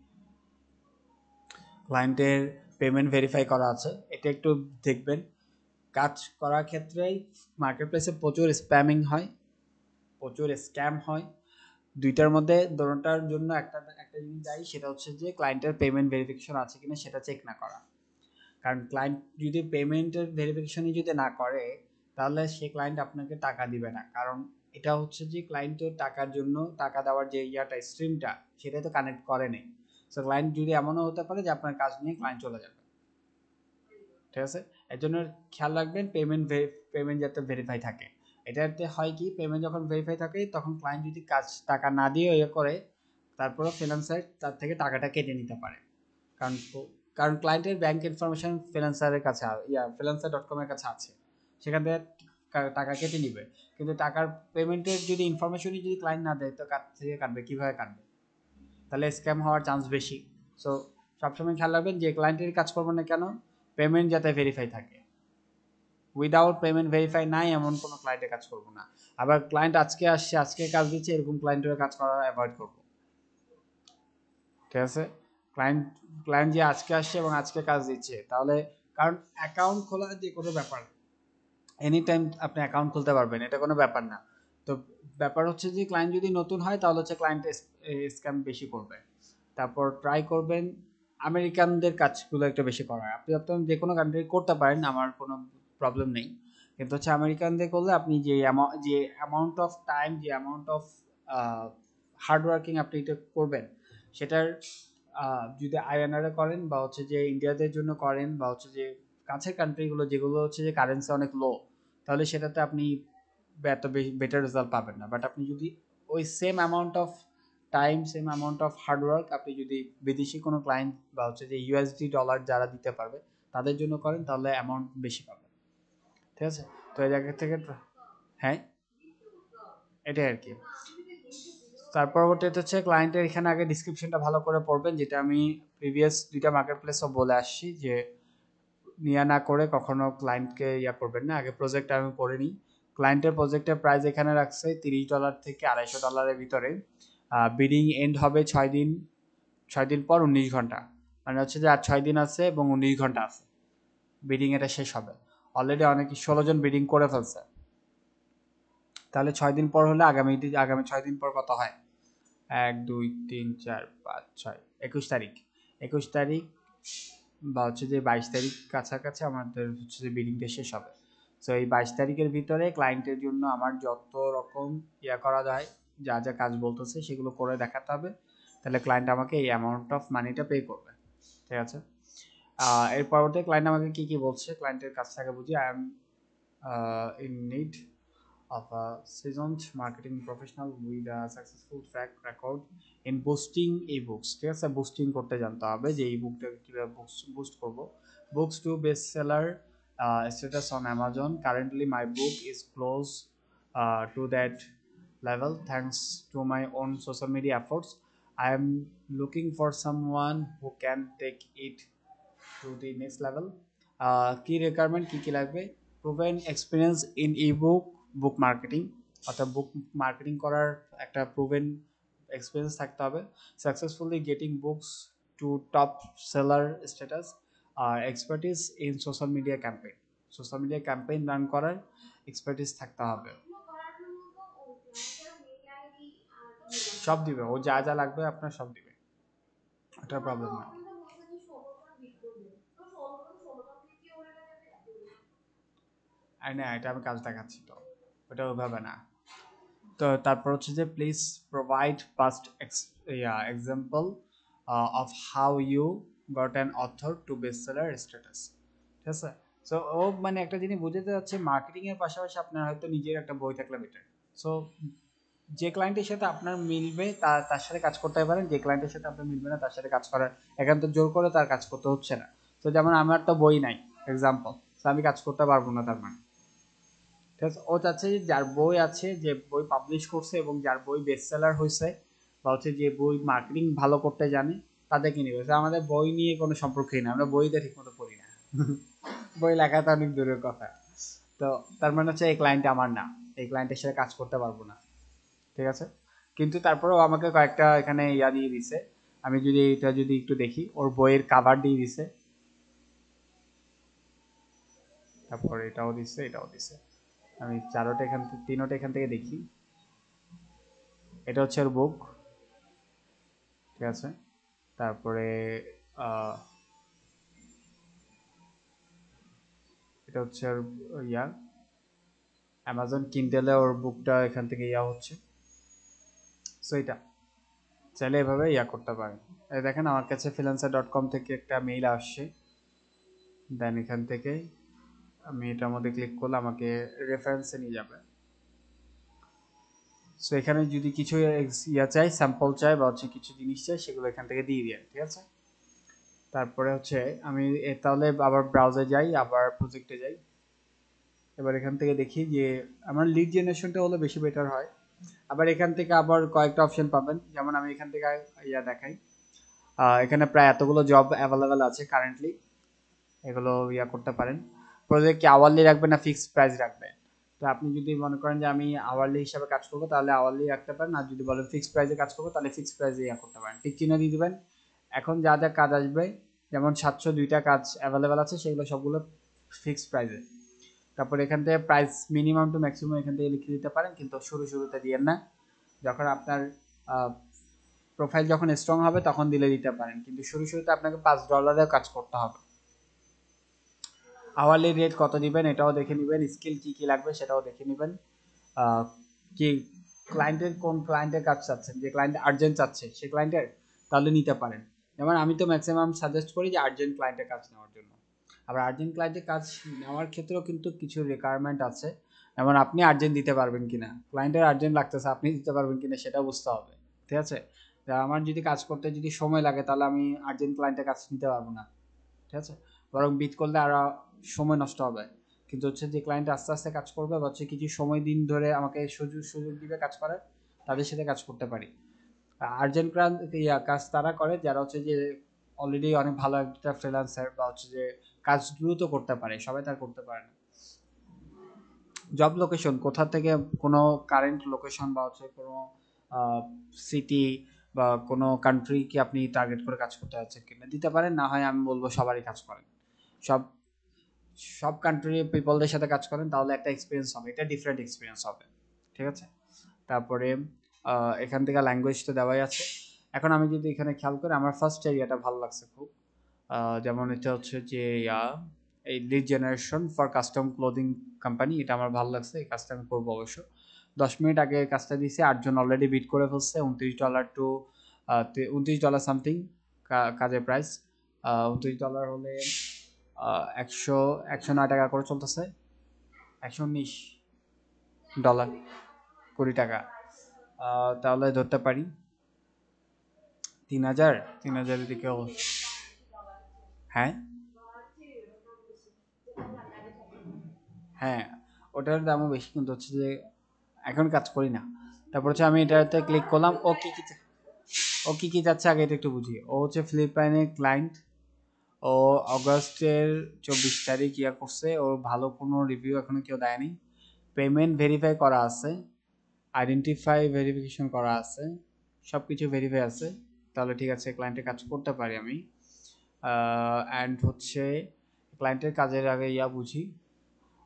ক্লায়েন্টের পেমেন্ট ভেরিফাই করা আছে, এটা একটু দেখবেন। কাজ করার ক্ষেত্রেই মার্কেট প্লেসে প্রচুর স্প্যামিং হয়, প্রচুর স্ক্যাম হয়। দুইটার মধ্যে দোনোটার জন্য একটা জিনিস দায়ী, সেটা হচ্ছে যে ক্লায়েন্টের পেমেন্ট ভেরিফিকেশন আছে কিনা সেটা চেক না করা। কারণ ক্লায়েন্ট যদি পেমেন্টের ভেরিফিকেশনই যদি না করে তাহলে সে ক্লায়েন্ট আপনাকে টাকা দিবে না। কারণ এটা হচ্ছে যে ক্লায়েন্টের টাকার জন্য টাকা দেওয়ার যে স্ট্রিমটা সেটা তো কানেক্ট করে নেই। সো ক্লায়েন্ট যদি এমনও হতে পারে যে আপনার কাজ নিয়ে ক্লায়েন্ট চলে যাবে, ঠিক আছে। এর জন্য খেয়াল রাখবেন পেমেন্ট যাতে ভেরিফাই থাকে। এটাতে হয় কি, পেমেন্ট যখন ভেরিফাই থাকে তখন ক্লায়েন্ট যদি টাকা না দিয়ে করে তারপরেও ফ্রিল্যান্সার তার থেকে টাকাটা কেটে নিতে পারে। কারণ কারণ ক্লায়েন্টের ব্যাংক ইনফরমেশন ফ্রিল্যান্সারের কাছে freelancer.com এর কাছে আছে, সেখান থেকে টাকা কেটে নিবে। কিন্তু টাকার পেমেন্টের যদি ইনফরমেশনই যদি ক্লায়েন্ট না দেয় তো কার থেকে কাটবে, কিভাবে কাটবে? তাহলে স্ক্যাম হওয়ার চান্স বেশি। সো সবসময় খেয়াল রাখবেন যে ক্লায়েন্টের কাজ করবেন না কেন, পেমেন্ট যাতে ভেরিফাই থাকে। উইদাউট পেমেন্ট ভেরিফাই নাই এমন কোনো ক্লায়েন্টের কাজ করবো না। আবার ক্লায়েন্ট আজকে আসছে আজকে কাজ দিচ্ছে এরকম ক্লায়েন্টের কাজ করা অ্যাভয়েড করবো, ঠিক আছে। ক্লায়েন্ট ক্লায়েন্ট যে আজকে আসছে এবং আজকে কাজ দিচ্ছে তাহলে, কারণ অ্যাকাউন্ট খোলা যে কোনো ব্যাপার, এনি টাইম আপনি অ্যাকাউন্ট খুলতে পারবেন, এটা কোনো ব্যাপার না। তো ব্যাপার হচ্ছে যে ক্লায়েন্ট যদি নতুন হয় তাহলে হচ্ছে ক্লায়েন্ট স্ক্যাম বেশি করবে। তারপর ট্রাই করবেন আমেরিকানদের কাজগুলো একটু বেশি করা হয়। আপনি যে কোনো কান্ট্রি করতে পারেন, আমার কোনো প্রবলেম নেই। কিন্তু হচ্ছে আমেরিকানদের করলে আপনি যে অ্যামাউন্ট অফ টাইম, যে অ্যামাউন্ট অফ হার্ড ওয়ার্কিং আপনি এটা করবেন, সেটার যদি আইএনআর করেন বা হচ্ছে যে ইন্ডিয়াদের জন্য করেন বা হচ্ছে যে কাছের কান্ট্রিগুলো যেগুলো হচ্ছে যে কারেন্সি অনেক লো, তাহলে সেটাতে আপনি এত বেটার রেজাল্ট পাবেন না। বাট আপনি যদি ওই same amount of time, same amount of hard work আপনি যদি বিদেশি কোনো ক্লায়েন্ট বা হচ্ছে যে ইউএসডি ডলার যারা দিতে পারবে তাদের জন্য করেন তাহলে অ্যামাউন্ট বেশি পাবেন, ঠিক আছে। তো এই জায়গা থেকে হ্যাঁ, এটাই আর কি। তার পরবর্তীতে হচ্ছে ক্লায়েন্টের এখানে আগে ডিসক্রিপশনটা ভালো করে পড়বেন, যেটা আমি প্রিভিয়াস দুইটা মার্কেট প্লেসও বলে আসছি যে নিয়া না করে কখনো ক্লায়েন্টকে করবেন না। আগে প্রজেক্ট আমি পড়ে নিই। ক্লায়েন্টের প্রজেক্টের প্রাইস এখানে রাখছে $30 থেকে $250 ভিতরে। বিডিং এন্ড হবে 6 দিন, 6 দিন পর 19 ঘন্টা, মানে হচ্ছে যে আর 6 দিন আছে এবং 19 ঘন্টা আছে বিডিং এটা শেষ হবে। অলরেডি অনেক 16 জন বিডিং করে ফেলছে। তাহলে 6 দিন পর হলে আগামী 6 দিন পর কত হয়, 1 2 3 4 5 6 21 তারিখ, 21 তারিখ বা হচ্ছে যে 22 তারিখ কাছাকাছি আমাদের হচ্ছে যে বিডিংটা শেষ হবে। সো এই 22 তারিখের ভিতরে ক্লায়েন্টের জন্য আমার যত রকম করা যায়, যা যা কাজ বলতেছে সেগুলো করে দেখাতে হবে, তাহলে ক্লায়েন্ট আমাকে এই অ্যামাউন্ট অফ মানিটা পে করবে, ঠিক আছে। এর পরবর্তী ক্লায়েন্ট আমাকে কি কি বলছে, ক্লায়েন্টের কাছ থেকে বুঝি। I am in need of a seasoned marketing professional with a successful track record in boosting ebooks, ঠিক আছে। বুস্টিং করতে জানতে হবে যে এই বুকটাকে কিভাবে বুস্ট করব। Books two best seller status on Amazon. Currently my book is close to that level thanks to my own social media efforts. I am looking for someone who can take it to the next level. কি requirement কি লাগবে, proven experience in ebook book marketing, অর্থাৎ book marketing করার একটা proven experience থাকতে হবে। Successfully getting books to top seller status, আর expertise in social media campaign run করার এক্সপার্টিস থাকতে হবে। সব দিবে, ও যা যা লাগবে আপনার সব দিবে, ওটা প্রবলেম না। আর না, এটা আমি কাজ দেখাচ্ছি তো, ওটা ওইভাবে না। তো তারপর হচ্ছে যে please provide past example of how you got an author to best seller status, ঠিক আছে। সো ও মানে একটা জিনিস বুঝতে যাচ্ছে, মার্কেটিং এর পাশাপাশি আপনার হয়তো নিজের একটা বই থাকলে বেটার। সো যে ক্লায়েন্টের সাথে আপনার মিলবে তার সাথে কাজ করতে পারেন, যে ক্লায়েন্টের সাথে আপনার মিলবে না তার সাথে কাজ করার একান্ত জোর করে তার কাজ করতে হচ্ছে না। তো যেমন আমার তো বই নাই এক্সাম্পল, তো আমি কাজ করতে পারবো না তার মানে। ঠিক আছে, ও চাচ্ছে যে যার বই আছে, যে বই পাবলিশ করছে এবং যার বই বেস্ট সেলার হয়েছে, বা হচ্ছে যে বই মার্কেটিং ভালো করতে জানে, তাদেরকে নিবে। আমাদের বই নিয়ে কোনো সম্পর্কই না, আমরা বইটা ঠিক মতো পড়ি না। বই লেখা তো অনেক দূরের কথা। তো তার মানে হচ্ছে এই ক্লায়েন্ট আমার না, এই ক্লায়েন্টের সাথে কাজ করতে পারবো না। ঠিক আছে, কিন্তু তারপরেও আমাকে কয়েকটা এখানে ইয়া দিয়ে দিছে। আমি যদি এটা যদি একটু দেখি, ওর বইয়ের কাভার দিয়ে দিছে, তারপর এটাও দিছে, এটাও দিছে। আমি চারোটা এখান থেকে, তিনোটা এখান থেকে দেখি। এটা হচ্ছে ওর বুক। ঠিক আছে, তারপরে আহ, এটা হচ্ছে ওর ইয়া, অ্যামাজন কিন্ডেলে ওর বুকটা এখান থেকে ইয়া হচ্ছে। সো এটা চাইলে এভাবে ইয়া করতে পারেন। এই দেখেন আমার কাছে freelancer.com থেকে একটা মেইল আসছে, দেন এখান থেকে আমি এটার মধ্যে ক্লিক করলে আমাকে রেফারেন্সে নিয়ে যাবে। সো এখানে যদি কিছু ইয়া চাই, স্যাম্পল চাই, বা হচ্ছে কিছু জিনিস চাই, সেগুলো এখান থেকে দিয়ে দিয়ে, ঠিক আছে। তারপরে হচ্ছে আমি তাহলে আবার ব্রাউজারে যাই, আবার প্রজেক্টে যাই। এবার এখান থেকে দেখি যে আমার লিড জেনারেশনটা হলে বেশি বেটার হয়। আবার এখান থেকে আবার কয়েকটা অপশন পাবেন, যেমন আমি এখান থেকে ইয়া দেখাই। এখানে প্রায় এতগুলো জব অ্যাভেলেবেল আছে কারেন্টলি, এগুলো ইয়া করতে পারেন। প্রজেক্ট কি আওয়ারলি রাখবেন না ফিক্সড প্রাইস রাখবেন? তো আপনি যদি মনে করেন যে আমি আওয়ারলি হিসাবে কাজ করবো, তাহলে আওয়ারলি রাখতে পারেন। আর যদি বলেন ফিক্সড প্রাইসে কাজ করবো, তাহলে ফিক্সড প্রাইসে ইয়া করতে পারেন, ঠিক চিহ্ন দিয়ে দিবেন। এখন যা যা কাজ আসবে, যেমন 702টা কাজ অ্যাভেলেবেল আছে, সেগুলো সবগুলো ফিক্সড প্রাইসে। তারপর এখান থেকে প্রাইস মিনিমাম টু ম্যাক্সিমাম এখান থেকে লিখে দিতে পারেন, কিন্তু শুরুতে দিয়েন না। যখন আপনার প্রোফাইল যখন স্ট্রং হবে তখন দিতে পারেন, কিন্তু শুরুতে আপনাকে $5 কাজ করতে হবে। আওয়ারলি রেট কত দিবেন এটাও দেখে নেবেন, স্কিল কি কি লাগবে সেটাও দেখে নেবেন। কি ক্লায়েন্টের, কোন ক্লায়েন্টের কাজ চাচ্ছেন, যে ক্লায়েন্ট আর্জেন্ট চাচ্ছে সে ক্লায়েন্টের, তাহলে নিতে পারেন। যেমন আমি তো ম্যাক্সিমাম সাজেস্ট করি যে আর্জেন্ট ক্লায়েন্টের কাজ নেওয়ার জন্য। আবার আর্জেন্ট ক্লায়েন্টের কাজ নেওয়ার ক্ষেত্রেও কিন্তু কিছু রিকোয়ারমেন্ট আছে, যেমন আপনি আর্জেন্ট দিতে পারবেন কিনা, ক্লায়েন্টের আর্জেন্ট লাগতেছে, আপনি দিতে পারবেন কিনা সেটা বুঝতে হবে। ঠিক আছে, আমার যদি কাজ করতে যদি সময় লাগে, তাহলে আমি আর্জেন্ট ক্লায়েন্টের কাজ নিতে পারবো না। ঠিক আছে, বরং বিট করলে আরো সময় নষ্ট হবে। কিন্তু হচ্ছে যে ক্লায়েন্ট আস্তে আস্তে কাজ করবে, বা হচ্ছে কিছু সময় দিন ধরে আমাকে সুযোগ দিবে কাজ করার, তাদের সাথে কাজ করতে পারি। আর্জেন্ট কাজ তারা করে যারা হচ্ছে যে অলরেডি অনেক ভালো একটা ফ্রিল্যান্সার, বা হচ্ছে যে কাজ দ্রুত করতে পারে, সবাই তার করতে পারে না। জব লোকেশন কোথা থেকে, কোনো কারেন্ট লোকেশন বা হচ্ছে কোনো সিটি বা কোনো কান্ট্রি কি আপনি টার্গেট করে কাজ করতে যাচ্ছেন কিনা দিতে পারেন, না হয় আমি বলবো সবারই কাজ করেন। সব সব কান্ট্রি পিপলদের সাথে কাজ করেন, তাহলে একটা এক্সপিরিয়েন্স হবে, এটা ডিফারেন্ট এক্সপিরিয়েন্স হবে। ঠিক আছে, তারপরে এখান থেকে ল্যাঙ্গুয়েজ তো দেওয়াই আছে। এখন আমি যদি এখানে খেয়াল করি, আমার ফার্স্ট এরিয়াটা ভালো লাগছে খুব। যেমন এটা হচ্ছে যে এই lead generation for custom clothing company, এটা আমার ভালো লাগছে, এই কাজটা আমি করবো অবশ্য। 10 মিনিট আগে কাজটা দিয়েছি, 8জন অলরেডি বিট করে ফেলছে। $29 টু $29 সামথিং কাজের প্রাইস। $29 হলে 109 টাকা করে চলতেছে, $119, 20 টাকা। তাহলে ধরতে পারি 3,000, 3,000 দিকে। হ্যাঁ, হ্যাঁ, ওটার দামও বেশি, কিন্তু হচ্ছে যে এখন কাজ করি না। তারপর হচ্ছে আমি এটাতে ক্লিক করলাম, ও কি কি যাচ্ছে আগে এটা একটু বুঝি। ও হচ্ছে ফিলিপাইনের ক্লায়েন্ট, ও অগস্টের 24 তারিখ ইয়া করছে, ওর ভালো কোনো রিভিউ এখনো কেউ দেয়নি। পেমেন্ট ভেরিফাই করা আছে, আইডেন্টিফাই ভেরিফিকেশন করা আছে, সব কিছু ভেরিফাই আছে। তাহলে ঠিক আছে, ক্লায়েন্টের কাজ করতে পারি আমি। অ্যান্ড হচ্ছে ক্লায়েন্টের কাজের আগে ইয়া বুঝি,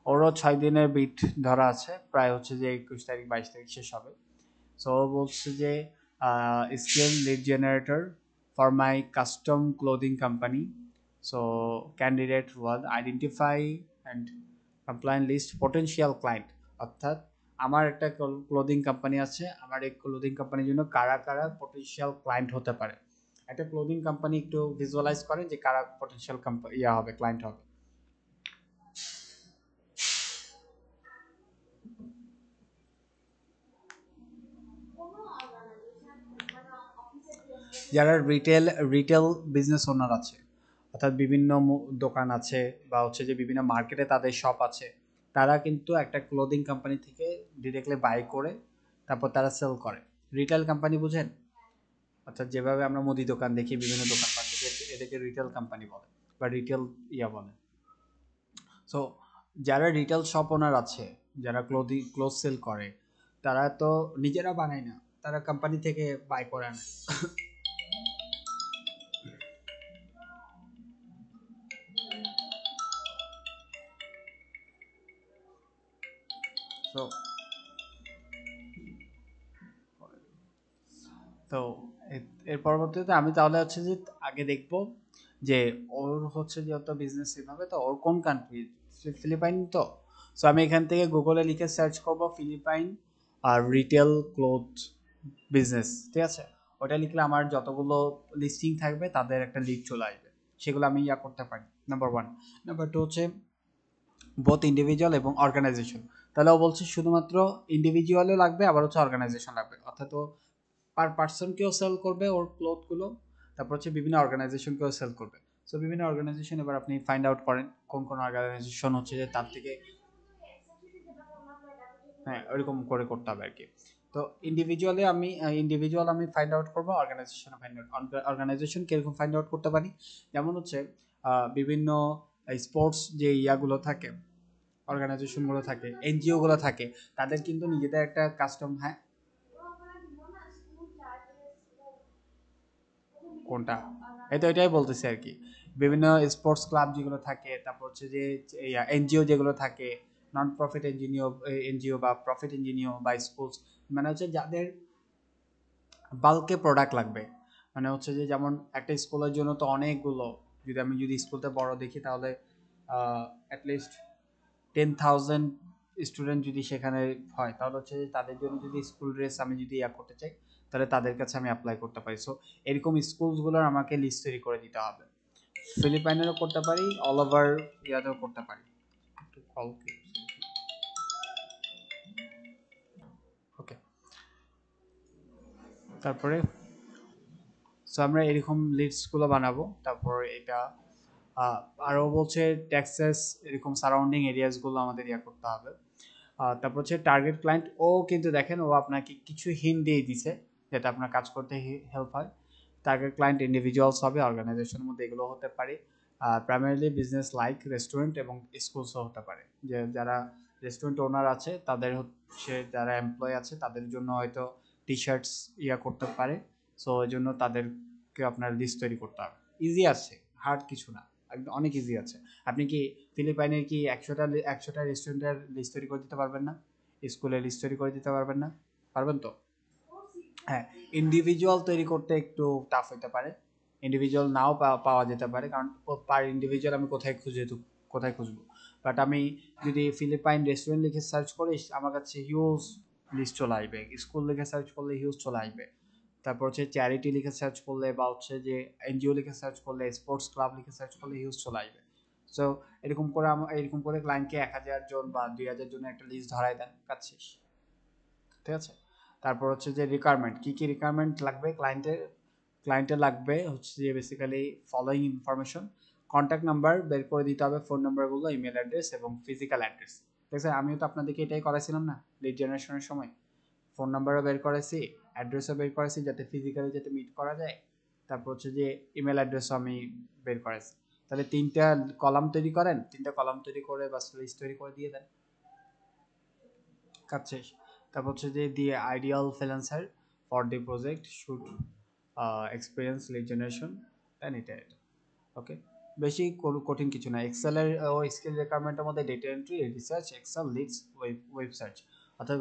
ওরও 6 দিনের বিট ধরা আছে, প্রায় হচ্ছে যে 21 তারিখ 22 তারিখ শেষ হবে। সো ও বলছে যে skill lead generator for my custom clothing company. So candidate was identify and compliant list potential client, অর্থাৎ আমার একটা ক্লোদিং কোম্পানি আছে, আমার এই ক্লোদিং কোম্পানির জন্য কারা কারা পটেনশিয়াল ক্লায়েন্ট হতে পারে। একটা ক্লোদিং কোম্পানি একটু ভিজুয়ালাইজ করেন যে কারা পটেনশিয়াল ইয়া হবে, ক্লায়েন্ট হবে। যারা রিটেল বিজনেস ওনার আছে, অর্থাৎ বিভিন্ন দোকান আছে বা হচ্ছে যে বিভিন্ন মার্কেটে তাদের শপ আছে, তারা কিন্তু একটা ক্লোদিং কোম্পানি থেকে ডিরেক্টলি বাই করে তারপর তারা সেল করে। রিটেল কোম্পানি বুঝেন? অর্থাৎ যেভাবে আমরা মুদি দোকান দেখি, বিভিন্ন দোকানপাট দেখি, এদেরকে রিটেল কোম্পানি বলে বা রিটেল বলে। সো যারা রিটেল শপ ওনার আছে, যারা ক্লোথ সেল করে, তারা তো নিজেরা বানায় না, তারা কোম্পানি থেকে বাই করে আনে। তো তো এর পরবর্তীতে আমি তাহলে হচ্ছে যে আগে দেখব যে ওর হচ্ছে যেহেতু বিজনেস এভাবে, তো ওর কোন কান্ট্রি, ফিলিপাইন তো। সো আমি এখান থেকে গুগলে লিখে সার্চ করব ফিলিপাইন আর রিটেল ক্লোথ বিজনেস, ঠিক আছে? ওটা লিখলে আমার যতগুলো লিস্টিং থাকবে তাদের একটা লিস্ট চলে আসবে, সেগুলো আমি করতে পারি, নাম্বার ওয়ান। নাম্বার টু হচ্ছে বোথ ইন্ডিভিজুয়াল এবং অর্গানাইজেশন। তাহলে ও বলছে শুধুমাত্র ইন্ডিভিজুয়ালও লাগবে, আবার হচ্ছে অর্গানাইজেশন লাগবে, অর্থাৎ ও পার পার্সনকেও সেল করবে ওর ক্লোথগুলো, তারপর হচ্ছে বিভিন্ন অর্গানাইজেশনকেও সেল করবে। সো বিভিন্ন অর্গানাইজেশন এবার আপনি ফাইন্ড আউট করেন কোন কোন অর্গানাইজেশন হচ্ছে যে তার থেকে, হ্যাঁ ওইরকম করে করতে হবে আর কি। তো ইন্ডিভিজুয়াল আমি ফাইন্ড আউট করবো, অর্গানাইজেশন ফাইন্ড আউট। অর্গানাইজেশন কিরকম ফাইন্ড আউট করতে পারি, যেমন হচ্ছে বিভিন্ন স্পোর্টস যে ইয়াগুলো থাকে, অর্গানাইজেশনগুলো থাকে, এনজিওগুলো থাকে, তাদের কিন্তু নিজেদের একটা কাস্টম, হ্যাঁ কোনটা, এই তো এটাই বলতেছি আর কি। বিভিন্ন স্পোর্টস ক্লাব যেগুলো থাকে, তারপর হচ্ছে যে এনজিও যেগুলো থাকে, নন প্রফিট এনজিও বা প্রফিট এনজিও বা স্কুলস, মানে হচ্ছে যাদের বাল্কে প্রোডাক্ট লাগবে, মানে হচ্ছে যে যেমন একটা স্কুলের জন্য তো অনেকগুলো, যদি স্কুলটা বড় দেখি তাহলে অ্যাটলিস্ট 10,000 স্টুডেন্ট যদি সেখানে হয়, তাহলে হচ্ছে তাদের জন্য যদি স্কুল ড্রেস আমি যদি করতে চাই, তাহলে তাদের কাছে আমি অ্যাপ্লাই করতে পারি। সো এরকম স্কুলসগুলোর আমাকে লিস্ট তৈরি করে দিতে হবে। ফিলিপাইনেরও করতে পারি, অল ওভার ইয়াতেও করতে পারি। একটু কল, ওকে। তারপরে সো আমরা এরকম লিস্টগুলো বানাবো, তারপর এটা আহ, আরও বলছে ট্যাক্সেস, এরকম সারাউন্ডিং এরিয়াসগুলো আমাদের করতে হবে। তারপর হচ্ছে টার্গেট ক্লায়েন্ট, ও কিন্তু দেখেন ও আপনাকে কিছু হিন্ট দিয়ে দিছে যেটা আপনার কাজ করতে হেল্প হয়। টার্গেট ক্লায়েন্ট ইন্ডিভিজুয়ালস হবে, অর্গানাইজেশনের মধ্যে এগুলো হতে পারে, প্রাইমারিলি বিজনেস লাইক রেস্টুরেন্ট এবং স্কুলসও হতে পারে, যে যারা রেস্টুরেন্ট ওনার আছে তাদের হচ্ছে, যারা এমপ্লয় আছে তাদের জন্য হয়তো টি শার্টস করতে পারে। সো ওই জন্য তাদেরকে আপনার লিস্ট তৈরি করতে হবে। ইজি আছে, হার্ড কিছু না, একদম অনেক ইজি আছে। আপনি কি ফিলিপাইনের কি 100টা রেস্টুরেন্টের লিস্ট তৈরি করে দিতে পারবেন না? স্কুলের লিস্ট তৈরি করে দিতে পারবেন না? পারবেন তো? হ্যাঁ, ইন্ডিভিজুয়াল তৈরি করতে একটু টাফ হতে পারে, ইন্ডিভিজুয়াল নাও পাওয়া যেতে পারে, কারণ পার ইন্ডিভিজুয়াল আমি কোথায় খুঁজবো। বাট আমি যদি ফিলিপাইন রেস্টুরেন্ট লিখে সার্চ করি, আমার কাছে হিউজ লিস্ট চলে আসবে। স্কুল লিখে সার্চ করলে হিউজ চলে আসবে। তারপর হচ্ছে চ্যারিটি লিখে সার্চ করলে বা হচ্ছে যে এনজিও লিখে সার্চ করলে, স্পোর্টস ক্লাব লিখে সার্চ করলে হিউজ চলে আসবে। সো এরকম করে ক্লায়েন্টকে 1,000 জন বা 2,000 জনের একটা লিস্ট ধরাই দেন, কাজ শেষ। ঠিক আছে? তারপর হচ্ছে যে রিকোয়ারমেন্ট, কি কি রিকোয়ারমেন্ট লাগবে ক্লায়েন্টের লাগবে হচ্ছে যে basically following information, contact number বের করে দিতে হবে, ফোন নাম্বারগুলো, ইমেল অ্যাড্রেস এবং ফিজিক্যাল অ্যাড্রেস। দেখছেন, আমিও তো আপনাদেরকে এটাই করাইছিলাম না লিড জেনারেশনের সময়। ফোন নাম্বারও বের করেছি, অ্যাড্রেসও বের করেছি, যাতে ফিজিক্যালি যাতে মিট করা যায়। তারপর হচ্ছে যে ইমেল অ্যাড্রেসও আমি বের করেছি। তাহলে 3টা কলাম তৈরি করেন, 3টা কলাম তৈরি করে বা লিস্ট তৈরি করে দিয়ে দেন, কাজ শেষ। তারপর হচ্ছে যে the ideal freelancer for the project should experience lead generation, then এটা ওকে। বেশি কঠিন কিছু না। এক্সেলের স্কিল রিকোয়ারমেন্টের মধ্যে data entry, research, excel, leads, web search, অর্থাৎ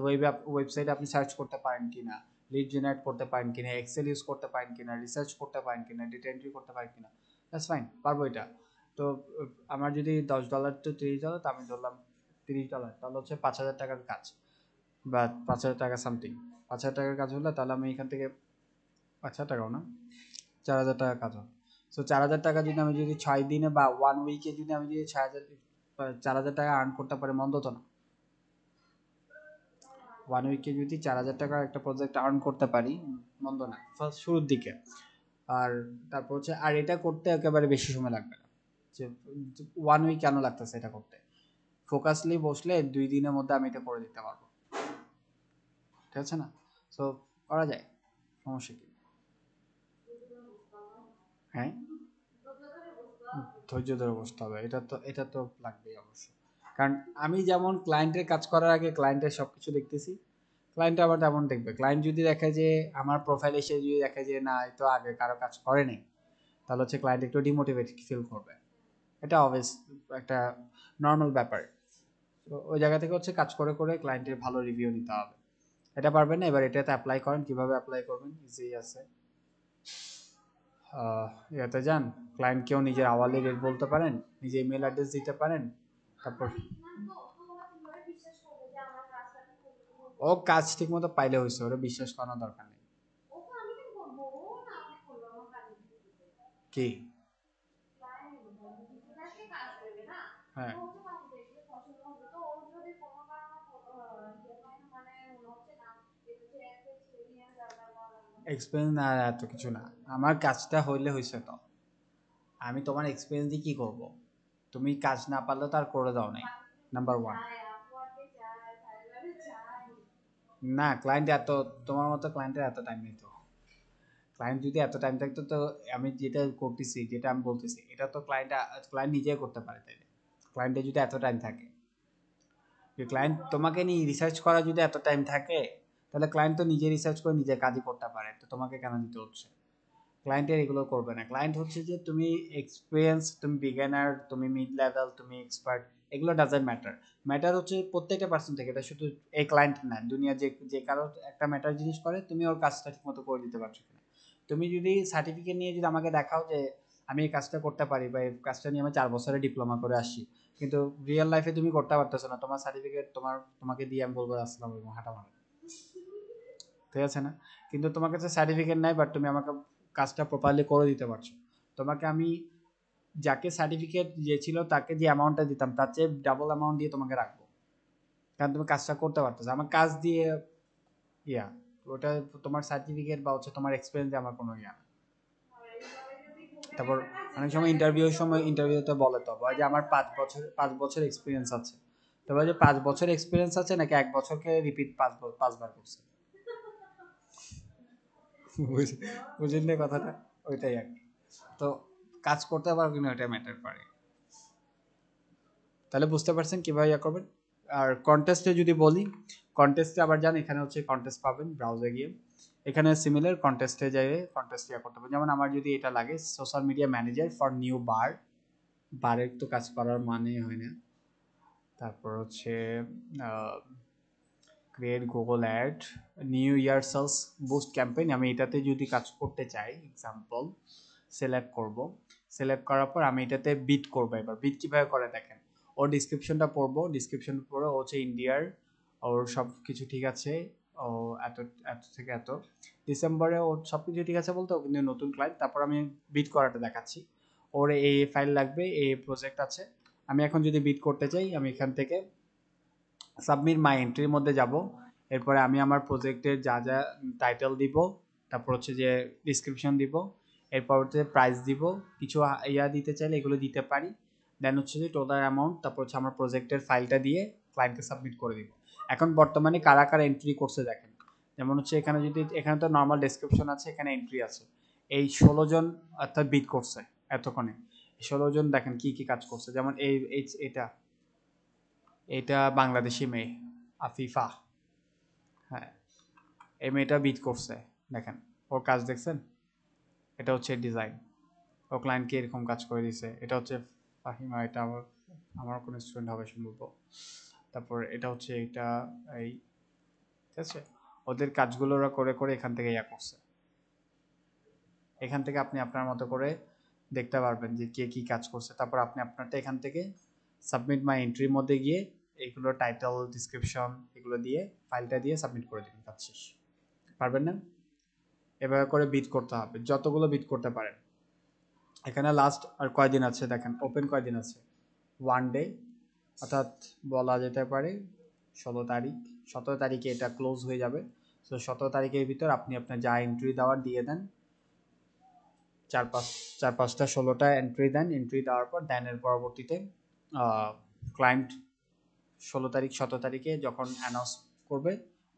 ওয়েবসাইটে আপনি সার্চ করতে পারেন কিনা, লিড জেনারেট করতে পারেন কিনা, এক্সেল ইউজ করতে পারেন কিনা, রিসার্চ করতে পারেন কিনা, ডেটা এন্ট্রি করতে পারেন কিনা, দ্যাটস ফাইন, পারবো এটা। তো আমার যদি $10 টু $30, তো আমি ধরলাম $30, তাহলে হচ্ছে 5,000 টাকার কাজ, বা 5,000 টাকা সামথিং। 5,000 টাকার কাজ হলে তাহলে আমি এখান থেকে 5,000 টাকাও না, 4,000 টাকা কাজ হবে। সো 4,000 টাকা যদি 6 দিনে বা 1 উইকে যদি আমি যদি 4,000 টাকা আর্ন করতে পারি, মন্দ তো না। 1 উইকে যদি 4,000 টাকার একটা প্রজেক্ট আর্ন করতে পারি, মন্দ না, ফার্স্ট শুরুর দিকে। আর তারপর হচ্ছে, আর এটা করতে একেবারে বেশি সময় লাগবে না। যে 1 উইক কেন লাগতেছে এটা করতে, ফোকাসলি বসলে 2 দিনের মধ্যে আমি এটা করে দিতে পারবো, ঠিক আছে না? সো করা যায়, সমস্যা কি? হ্যাঁ, ধৈর্য ধরে বসতে হবে, এটা তো লাগবেই অবশ্যই। কারণ আমি যেমন ক্লায়েন্টের কাজ করার আগে ক্লায়েন্টের সবকিছু দেখতেছি, ক্লায়েন্ট আবার তেমন দেখবে। ক্লায়েন্ট যদি দেখে যে আমার প্রোফাইল এসে যদি দেখে যে না এই তো আগে কারো কাজ করে নাই, তাহলে হচ্ছে ক্লায়েন্ট একটু ডিমোটিভেটেড ফিল করবে। এটা অবভিয়াস একটা নর্মাল ব্যাপার। তো ওই জায়গা থেকে হচ্ছে কাজ করে করে ক্লায়েন্টের ভালো রিভিউ নিতে হবে। এটা পারবেন না, এবার এটাতে অ্যাপ্লাই করেন। কিভাবে অ্যাপ্লাই করবেন? ইজি আছে। ইয়াতে যান, ক্লায়েন্টকেও নিজের আওয়ারলি রেট বলতে পারেন, নিজে ইমেল অ্যাড্রেস দিতে পারেন। তারপর ও কাজ ঠিক মতো পাইলে হয়েছে, ওরা বিশ্বাস করানোর দরকার নেই। কি? হ্যাঁ, এক্সপিরিয়েন্স না এত কিছু না, আমার কাজটা হইলে হয়েছে তো। আমি তোমার এক্সপিরিয়েন্স দিয়ে কি করব? তুমি কাজ না পারলে তো আর করে দাও নাই, নাম্বার ওয়ান। না, ক্লায়েন্ট এত, তোমার মতো ক্লায়েন্টের এত টাইম নেই তো। ক্লায়েন্ট যদি এত টাইম থাকতো তো আমি যেটা করতেছি, যেটা আমি বলতেছি, এটা তো ক্লায়েন্ট নিজেই করতে পারে। তাই ক্লায়েন্টের যদি এত টাইম থাকে, যে ক্লায়েন্ট তোমাকে নিয়ে রিসার্চ করা যদি এত টাইম থাকে, তাহলে ক্লায়েন্ট তো নিজে রিসার্চ করে নিজে কাজই করতে পারে, তো তোমাকে কেন দিতে হচ্ছে? ক্লায়েন্টের এগুলো করবে না। ক্লায়েন্ট হচ্ছে যে তুমি এক্সপিরিয়েন্স, তুমি বিগিনার, তুমি মিড লেভেল, তুমি এক্সপার্ট, এগুলো ডাজেন্ট ম্যাটার। ম্যাটার হচ্ছে প্রত্যেকটা পার্সন থেকে, এটা শুধু এই ক্লায়েন্ট না, দুনিয়া যে যে কারো একটা ম্যাটার জিনিস করে তুমি ওর কাজটা ঠিক মতো করে দিতে পারছো কিনা। তুমি যদি সার্টিফিকেট নিয়ে যদি আমাকে দেখাও যে আমি এই কাজটা করতে পারি, বা এই কাজটা নিয়ে আমি 4 বছরের ডিপ্লোমা করে আসি, কিন্তু রিয়েল লাইফে তুমি করতে পারতেছো না, তোমার সার্টিফিকেট তোমাকে দিয়ে আমি বলবো আসসালামু আলাইকুম, হাঁটা মারো, ঠিক আছে না? কিন্তু তোমার কাছে সার্টিফিকেট নাই, বাট তুমি আমাকে কাজটা প্রপারলি করে দিতে পারছো। তোমাকে আমি যাকে সার্টিফিকেট যে ছিল তাকে যে অ্যামাউন্টটা দিতাম তার চেয়ে ডাবল অ্যামাউন্ট দিয়ে তোমাকে রাখবো, কারণ তুমি কাজটা করতে পারতেছো আমার কাজ দিয়ে। ইয়া, ওটা তোমার সার্টিফিকেট বা হচ্ছে তোমার এক্সপিরিয়েন্স আমার কোনো ইয়া না। তারপর অনেক সময় ইন্টারভিউতে বলে তো যে আমার 5 বছর এক্সপিরিয়েন্স আছে, তবে যে 5 বছর এক্সপিরিয়েন্স আছে নাকি 1 বছরকে রিপিট 5 বার করছে, বুঝলেন না কথাটা? ওইটাই আর কি। তো কাজ করতে পারো কিনা ওইটা ম্যাটার করে। তাহলে বুঝতে পারছেন কিভাবে ইয়া করবেন। আর কন্টেস্টে যদি বলি, কন্টেস্টে আবার যান, এখানে হচ্ছে কন্টেস্ট পাবেন ব্রাউজারে গিয়ে, এখানে সিমিলার কন্টেস্টে যাইয়ে কন্টেস্ট ইয়া করতে পারবেন। যেমন আমার যদি এটা লাগে social media manager for new বারের তো কাজ করার মানে হয় না। তারপর হচ্ছে create Google ad, new year sales boost campaign, আমি এটাতে যদি কাজ করতে চাই এক্সাম্পল সিলেক্ট করব। সিলেক্ট করার পর আমি এটাতে বিট করব। এবার বিট কীভাবে করে দেখেন, ওর ডিসক্রিপশনটা পড়বো, ডিসক্রিপশন পড়ে ও হচ্ছে ইন্ডিয়ার, ওর সব কিছু ঠিক আছে, ও এত এত থেকে এত ডিসেম্বরে ওর সব কিছু ঠিক আছে বলতে, ও কিন্তু নতুন ক্লায়েন্ট। তারপর আমি বিট করাটা দেখাচ্ছি, ওর এই ফাইল লাগবে, এই প্রজেক্ট আছে। আমি এখন যদি বিট করতে চাই, আমি এখান থেকে সাবমিট মাই এন্ট্রির মধ্যে যাব। এরপরে আমি আমার প্রজেক্টের যা যা টাইটেল দিব, তারপর হচ্ছে যে ডিসক্রিপশন দিব, এরপর হচ্ছে প্রাইস দিব, কিছু ইয়া দিতে চাইলে এগুলো দিতে পারি। দেন হচ্ছে যে টোটাল অ্যামাউন্ট, তারপর হচ্ছে আমার প্রজেক্টের ফাইলটা দিয়ে ক্লায়েন্টকে সাবমিট করে দিব। এখন বর্তমানে কারা কারা এন্ট্রি করছে দেখেন, যেমন হচ্ছে এখানে যদি, এখানে তো নর্মাল ডেসক্রিপশন আছে, এখানে এন্ট্রি আছে, এই 16 জন অর্থাৎ বিট করছে এতক্ষণে। 16 জন দেখেন কি কি কাজ করছে, যেমন এটা এটা বাংলাদেশি মেয়ে আফিফা। হ্যাঁ, এই মেয়েটা বিট করছে, দেখেন ওর কাজ দেখছেন, এটা হচ্ছে ডিজাইন, ও ক্লায়েন্টকে এরকম কাজ করে দিছে। এটা হচ্ছে ফাহিমা, এটা আমার আমার কোনো স্টুডেন্ট হবে সম্ভব। তারপর এটা হচ্ছে এটা, এই ঠিক আছে, ওদের কাজগুলো ওরা করে করে এখান থেকে ইয়া করছে। এখান থেকে আপনি আপনার মতো করে দেখতে পারবেন যে কে কী কাজ করছে। তারপর আপনি আপনারটা এখান থেকে সাবমিট মাই এন্ট্রির মধ্যে গিয়ে এইগুলো টাইটেল, ডিসক্রিপশন এগুলো দিয়ে ফাইলটা দিয়ে সাবমিট করে দেবেন, কাজ শেষ। পারবেন না? এভাবে করে বিট করতে হবে, যতগুলো বিট করতে পারেন। এখানে লাস্ট আর কয়দিন আছে দেখেন, ওপেন কয়দিন আছে, 1 ডে, অর্থাৎ বলা যেতে পারে 16 তারিখ। 17 তারিখে এটা ক্লোজ হয়ে যাবে। তো 17 তারিখের ভিতর আপনি আপনার যা এন্ট্রি দেওয়ার দিয়ে দেন। চার পাঁচ চার পাঁচটা 16টা এন্ট্রি দেন, এন্ট্রি দেওয়ার পর দেনের পরবর্তীতে ক্লায়েন্ট 16 তারিখ 17 তারিখে যখন অ্যানাউন্স করবে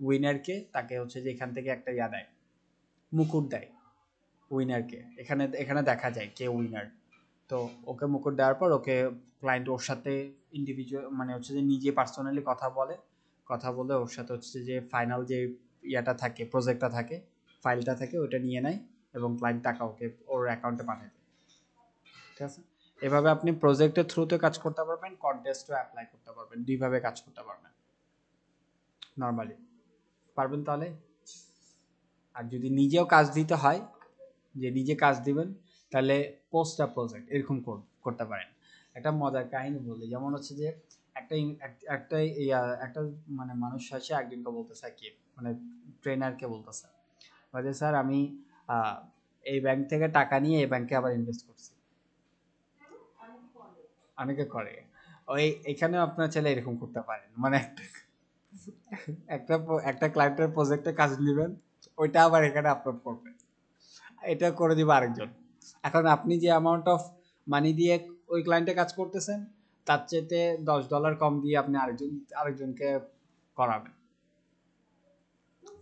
উইনারকে, তাকে হচ্ছে যে এখান থেকে একটা ইয়া দেয়, মুকুট দেয় উইনারকে। এখানে এখানে দেখা যায় কে উইনার। তো ওকে মুকুট দেওয়ার পর ওকে ক্লায়েন্ট ওর সাথে ইন্ডিভিজুয়াল মানে হচ্ছে যে নিজে পার্সোনালি কথা বলে, কথা বলে ওর সাথে হচ্ছে যে ফাইনাল যে ইয়াটা থাকে, প্রজেক্টটা থাকে, ফাইলটা থাকে, ওটা নিয়ে নেয় এবং ক্লায়েন্ট টাকা ওকে ওর অ্যাকাউন্টে পাঠায় দেয়। ঠিক আছে, এভাবে আপনি প্রজেক্টের থ্রুতে কাজ করতে পারবেন, কন্টেস্টও অ্যাপ্লাই করতে পারবেন, দুইভাবে কাজ করতে পারবেন নর্মালি। পারবেন তাহলে? আর যদি নিজেও কাজ দিতে হয়, যে নিজে কাজ দিবেন, তাহলে পোস্ট প্রজেক্ট এরকম করতে পারেন। একটা মজার কাহিনী বলি, যেমন হচ্ছে যে একটা একটা একটা মানে মানুষ আসে একদিনকে বলতেছে কি, মানে ট্রেনারকে বলতেছে যে স্যার আমি এই ব্যাংক থেকে টাকা নিয়ে এই ব্যাংকে আবার ইনভেস্ট করছি। অনেকে করে। ওই এখানেও আপনার ছেলে এরকম করতে পারেন, মানে একটা একটা ক্লায়েন্টের প্রজেক্টে কাজ নেবেন, ওইটা আবার এখানে আপলোড করবেন, এটা করে দিবে আরেকজন। এখন আপনি যে অ্যামাউন্ট অফ মানি দিয়ে ওই ক্লায়েন্টে কাজ করতেছেন, তার চেয়ে $10 কম দিয়ে আপনি আরেকজনকে করাবেন।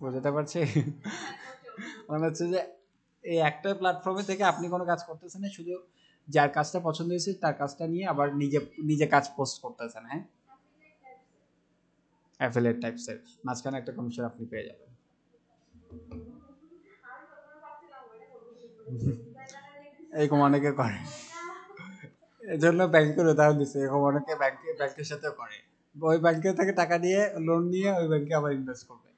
বুঝতে পারছি? মানে হচ্ছে যে এই একটা প্ল্যাটফর্মে থেকে আপনি কোনো কাজ করতেছেন না, শুধু যার কাজটা পছন্দ হয়েছে তার কাজটা নিয়ে আবার নিজে নিজে কাজ পোস্ট করতেছেন। হ্যাঁ, অ্যাফিলিয়েট টাইপসের মাঝখানে একটা কমিশন আপনি পেয়ে যাবেন। এরকম অনেকে করে, এই জন্য ব্যাংকের উদাহরণ দিচ্ছে, এরকম অনেকে ব্যাংকের সাথেও করে, ওই ব্যাংকের থেকে টাকা নিয়ে লোন নিয়ে ওই ব্যাংকে আবার ইনভেস্ট করবে।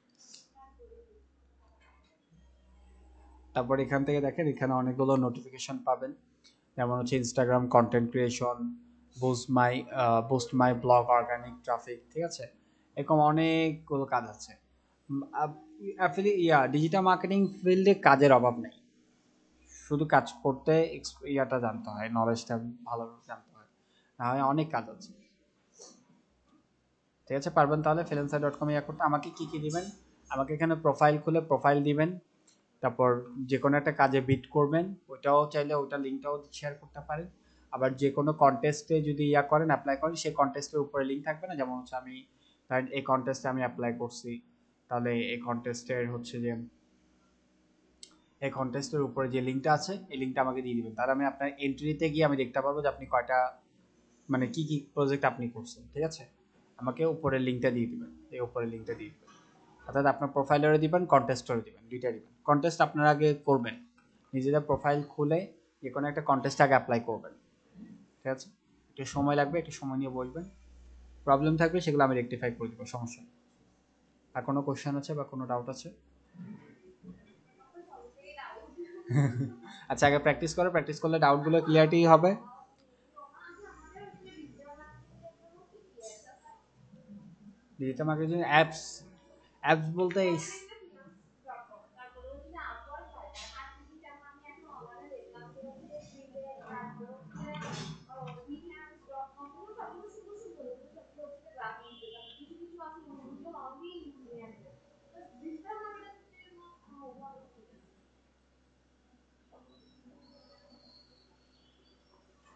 তারপর এখান থেকে দেখেন, এখানে অনেকগুলো নোটিফিকেশন পাবেন, যেমন হচ্ছে Instagram content creation, boost my blog, organic traffic, ঠিক আছে, এরকম অনেকগুলো কাজ আছে। ডিজিটাল মার্কেটিং ফিল্ডে কাজের অভাব নেই, শুধু কাজ করতে ইয়াটা জানতে হয়, নলেজটা ভালো জানতে হয়, না হয় অনেক কাজ আছে। ঠিক আছে, পারবেন তাহলে freelancer.com ইয়া করতে। আমাকে কি কি দিবেন? আমাকে এখানে প্রোফাইল খুলে প্রোফাইল দিবেন, তারপর যে কোনো একটা কাজে বিট করবেন, ওইটাও চাইলে ওইটা লিঙ্কটাও শেয়ার করতে পারেন। আবার যে কোনো কন্টেস্টে যদি ইয়া করেন, অ্যাপ্লাই করেন, সেই কন্টেস্টের উপরে লিঙ্ক থাকবে না, যেমন হচ্ছে আমি ধরেন এই কন্টেস্টে আমি অ্যাপ্লাই করছি, তাহলে এই কন্টেস্টের হচ্ছে যে এই কন্টেস্টের উপরে যে লিঙ্কটা আছে, এই লিঙ্কটা আমাকে দিয়ে দিবেন, তাহলে আমি আপনার এন্ট্রিতে গিয়ে আমি দেখতে পারবো যে আপনি কয়টা মানে কি কি প্রজেক্ট আপনি করছেন। ঠিক আছে, আমাকে উপরের লিঙ্কটা দিয়ে দিবেন, এই উপরের লিঙ্কটা দিয়ে দিবেন, অর্থাৎ আপনার প্রোফাইলেরও দিবেন, কন্টেস্টেরও দিবেন, দুইটা দিবেন। কন্টেস্ট আপনারা আগে করবেন, নিজেদের প্রোফাইল খুলে যে কোনো একটা কন্টেস্ট আগে অ্যাপ্লাই করবেন। ঠিক আছে, একটু সময় লাগবে, একটু সময় নিয়ে বলবেন, প্রবলেম থাকবে সেগুলো আমি রেকটিফাই করে দেবো, সমস্যা নেই। আর কোনো কোশ্চেন আছে বা কোনো ডাউট আছে? আচ্ছা, আগে প্র্যাকটিস করো, প্র্যাকটিস করলে ডাউটগুলো ক্লিয়ারিটি হবে। ডিজিটাল মার্কেটিং অ্যাপস, অ্যাপস বলতে এই